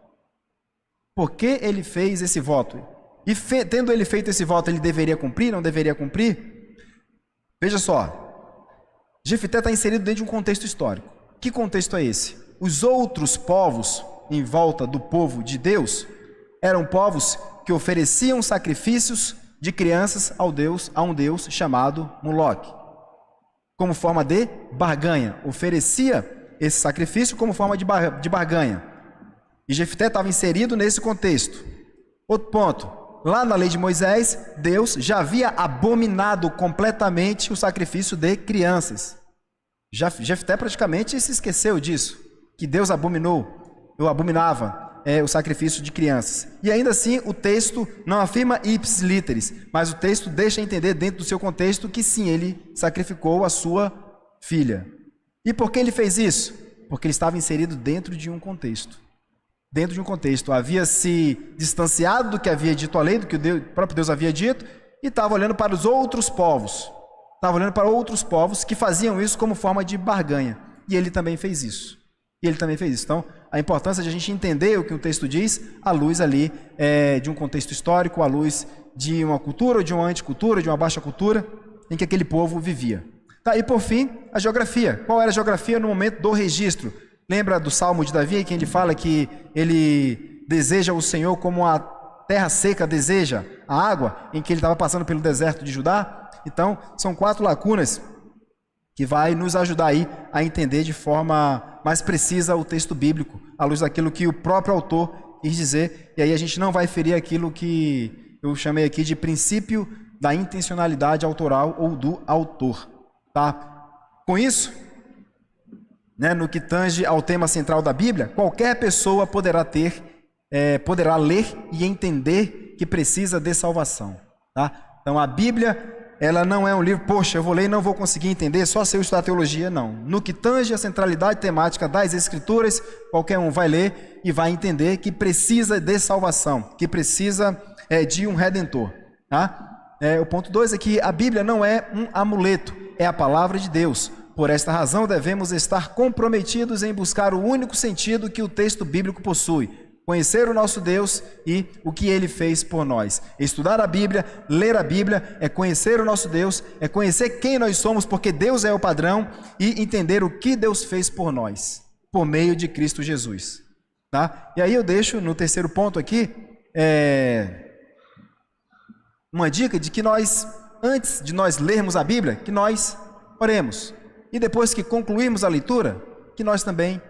Por que ele fez esse voto? E tendo ele feito esse voto, ele deveria cumprir, não deveria cumprir? Veja só, Jefté está inserido dentro de um contexto histórico. Que contexto é esse? Os outros povos em volta do povo de Deus eram povos que ofereciam sacrifícios de crianças a um deus chamado Moloque, como forma de barganha. Oferecia esse sacrifício como forma de barganha. E Jefté estava inserido nesse contexto. Outro ponto, lá na lei de Moisés, Deus já havia abominado completamente o sacrifício de crianças. Jefté praticamente se esqueceu disso, que Deus abominava o sacrifício de crianças. E ainda assim, o texto não afirma ipsis literis, mas o texto deixa entender dentro do seu contexto que sim, ele sacrificou a sua filha. E por que ele fez isso? Porque ele estava inserido dentro de um contexto. Dentro de um contexto, havia se distanciado do que havia dito a lei, do que o próprio Deus havia dito, e estava olhando para os outros povos. Estava olhando para outros povos que faziam isso como forma de barganha. E ele também fez isso. Então, a importância de a gente entender o que o texto diz, à luz ali de um contexto histórico, à luz de uma cultura, de uma anticultura, de uma baixa cultura, em que aquele povo vivia. Tá, e por fim, a geografia. Qual era a geografia no momento do registro? Lembra do Salmo de Davi, em que ele fala que ele deseja o Senhor como a terra seca deseja a água, em que ele estava passando pelo deserto de Judá? Então, são 4 lacunas que vai nos ajudar aí a entender de forma mais precisa o texto bíblico, à luz daquilo que o próprio autor quis dizer, e aí a gente não vai ferir aquilo que eu chamei aqui de princípio da intencionalidade autoral ou do autor. Tá? Com isso, né, no que tange ao tema central da Bíblia, qualquer pessoa poderá ler e entender que precisa de salvação. Tá? Então a Bíblia, ela não é um livro, poxa, eu vou ler e não vou conseguir entender, só se eu estudar teologia, não. No que tange a centralidade temática das Escrituras, qualquer um vai ler e vai entender que precisa de salvação, que precisa de um Redentor. Tá? O ponto 2 é que a Bíblia não é um amuleto, é a palavra de Deus. Por esta razão, devemos estar comprometidos em buscar o único sentido que o texto bíblico possui: conhecer o nosso Deus e o que Ele fez por nós. Estudar a Bíblia, ler a Bíblia, é conhecer o nosso Deus, é conhecer quem nós somos, porque Deus é o padrão, e entender o que Deus fez por nós, por meio de Cristo Jesus. Tá? E aí eu deixo no terceiro ponto aqui, uma dica de que nós, antes de nós lermos a Bíblia, que nós oremos. E depois que concluirmos a leitura, que nós também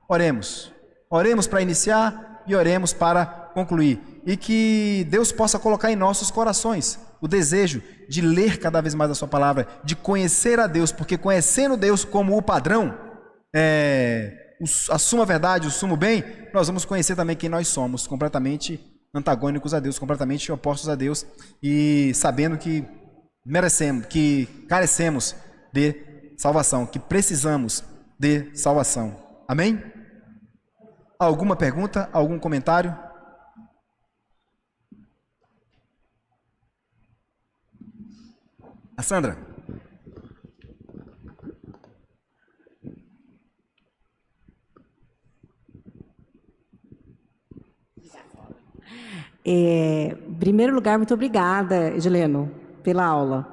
oremos. Oremos para iniciar e oremos para concluir, e que Deus possa colocar em nossos corações o desejo de ler cada vez mais a sua palavra, de conhecer a Deus, porque conhecendo Deus como o padrão, a suma verdade, o sumo bem, nós vamos conhecer também quem nós somos, completamente antagônicos a Deus, completamente opostos a Deus, e sabendo que merecemos, que carecemos de salvação, que precisamos de salvação. Amém? Alguma pergunta? Algum comentário? A Sandra. Em primeiro lugar, muito obrigada, Edileno, pela aula.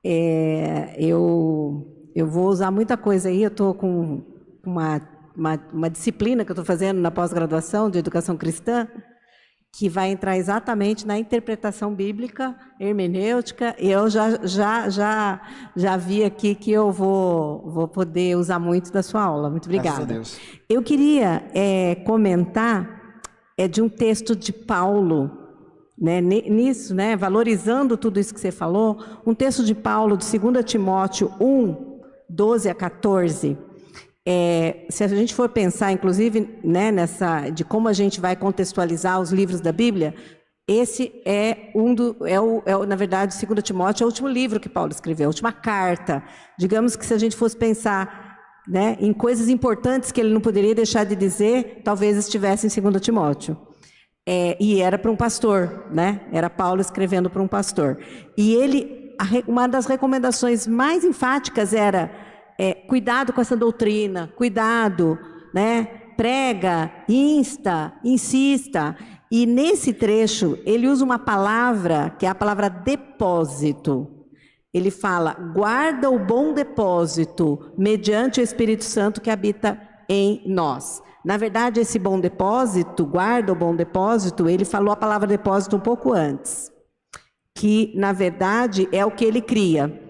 Eu vou usar muita coisa aí, eu estou com uma disciplina que eu estou fazendo na pós-graduação de Educação Cristã, que vai entrar exatamente na interpretação bíblica, hermenêutica, e eu já vi aqui que eu vou poder usar muito da sua aula. Muito obrigada. Graças a Deus. Eu queria comentar de um texto de Paulo, né, nisso, né, valorizando tudo isso que você falou, um texto de Paulo, de 2 Timóteo 1, 12 a 14, se a gente for pensar, inclusive, né, de como a gente vai contextualizar os livros da Bíblia, esse na verdade, 2 Timóteo é o último livro que Paulo escreveu, a última carta. Digamos que se a gente fosse pensar, né, em coisas importantes que ele não poderia deixar de dizer, talvez estivesse em 2 Timóteo. E era para um pastor, né? Era Paulo escrevendo para um pastor. E uma das recomendações mais enfáticas era cuidado com essa doutrina, cuidado, né? Prega, insta, insista. E nesse trecho, ele usa uma palavra, que é a palavra depósito. Ele fala, guarda o bom depósito, mediante o Espírito Santo que habita em nós. Na verdade, esse bom depósito, guarda o bom depósito, ele falou a palavra depósito um pouco antes, que, na verdade, é o que ele cria.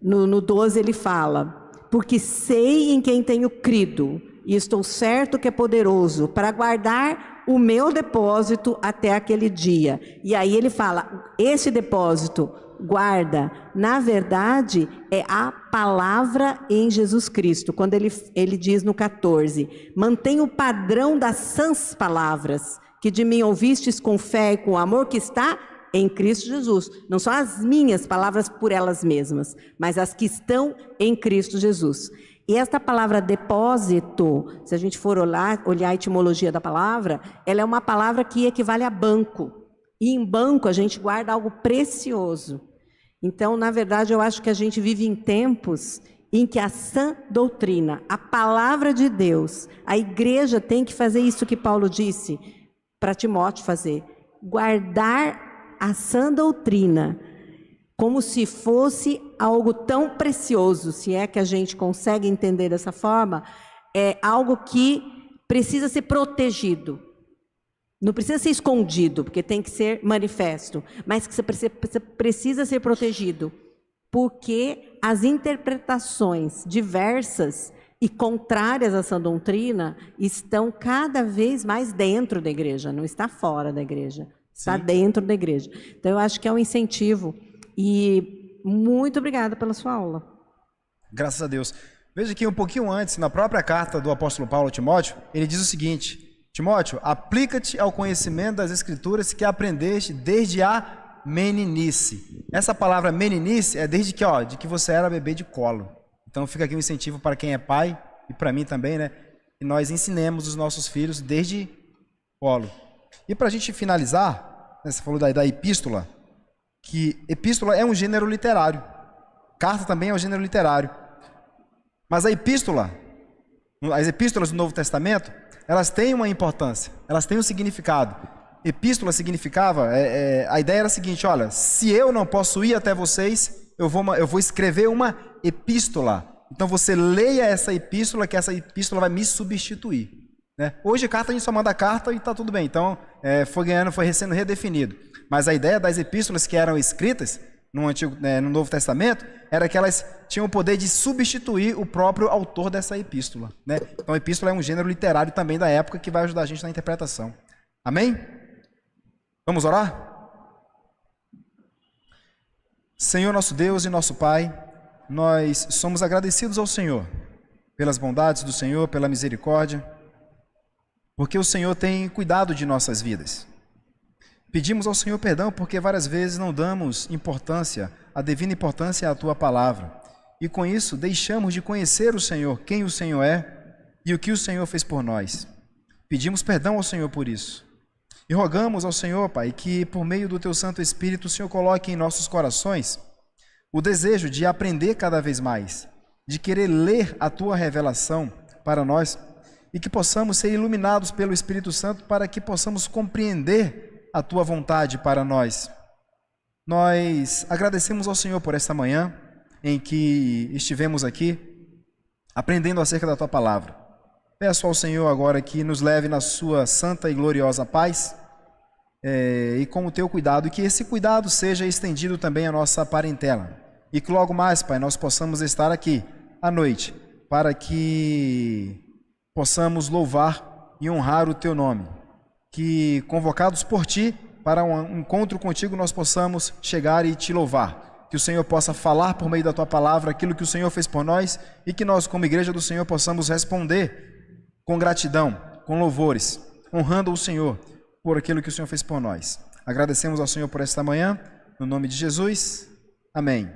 No 12 ele fala, porque sei em quem tenho crido, e estou certo que é poderoso, para guardar o meu depósito até aquele dia. E aí ele fala, esse depósito, guarda, na verdade, é a palavra em Jesus Cristo. Quando ele diz no 14, mantém o padrão das sãs palavras, que de mim ouvistes com fé e com amor que está em Cristo Jesus. Não são as minhas palavras por elas mesmas, mas as que estão em Cristo Jesus. E esta palavra depósito, se a gente for olhar a etimologia da palavra, ela é uma palavra que equivale a banco. E em banco a gente guarda algo precioso. Então, na verdade, eu acho que a gente vive em tempos em que a sã doutrina, a palavra de Deus, a igreja tem que fazer isso que Paulo disse para Timóteo fazer, guardar a sã doutrina como se fosse algo tão precioso, se é que a gente consegue entender dessa forma, é algo que precisa ser protegido. Não precisa ser escondido, porque tem que ser manifesto, mas que você precisa ser protegido, porque as interpretações diversas e contrárias a essa doutrina estão cada vez mais dentro da igreja, não está fora da igreja, está dentro da igreja. Então, eu acho que é um incentivo, e muito obrigada pela sua aula. Graças a Deus. Veja que um pouquinho antes, na própria carta do apóstolo Paulo a Timóteo, ele diz o seguinte: Timóteo, aplica-te ao conhecimento das Escrituras que aprendeste desde a meninice. Essa palavra meninice é desde que você era bebê de colo. Então fica aqui um incentivo para quem é pai e para mim também, né? Que nós ensinemos os nossos filhos desde colo. E para a gente finalizar, né, você falou da epístola, que epístola é um gênero literário. Carta também é um gênero literário. Mas a epístola, as epístolas do Novo Testamento, elas têm uma importância, elas têm um significado. Epístola significava, a ideia era a seguinte: olha, se eu não posso ir até vocês, eu vou escrever uma epístola. Então você leia essa epístola, que essa epístola vai me substituir. Né? Hoje carta a gente só manda carta e está tudo bem. Então foi sendo redefinido. Mas a ideia das epístolas que eram escritas no Novo Testamento era que elas tinham o poder de substituir o próprio autor dessa epístola, né? Então a epístola é um gênero literário também da época que vai ajudar a gente na interpretação. Amém? Vamos orar? Senhor nosso Deus e nosso Pai, nós somos agradecidos ao Senhor pelas bondades do Senhor, pela misericórdia, porque o Senhor tem cuidado de nossas vidas. Pedimos ao Senhor perdão porque várias vezes não damos importância, a devida importância à Tua palavra. E com isso deixamos de conhecer o Senhor, quem o Senhor é e o que o Senhor fez por nós. Pedimos perdão ao Senhor por isso. E rogamos ao Senhor, Pai, que por meio do Teu Santo Espírito o Senhor coloque em nossos corações o desejo de aprender cada vez mais, de querer ler a Tua revelação para nós e que possamos ser iluminados pelo Espírito Santo para que possamos compreender a Tua vontade para nós. Nós agradecemos ao Senhor por esta manhã em que estivemos aqui aprendendo acerca da Tua palavra. Peço ao Senhor agora que nos leve na Sua santa e gloriosa paz e com o Teu cuidado, e que esse cuidado seja estendido também à nossa parentela. E que logo mais, Pai, nós possamos estar aqui à noite para que possamos louvar e honrar o Teu nome. Que, convocados por Ti para um encontro contigo, nós possamos chegar e Te louvar. Que o Senhor possa falar por meio da Tua palavra aquilo que o Senhor fez por nós e que nós, como igreja do Senhor, possamos responder com gratidão, com louvores, honrando o Senhor por aquilo que o Senhor fez por nós. Agradecemos ao Senhor por esta manhã, no nome de Jesus. Amém.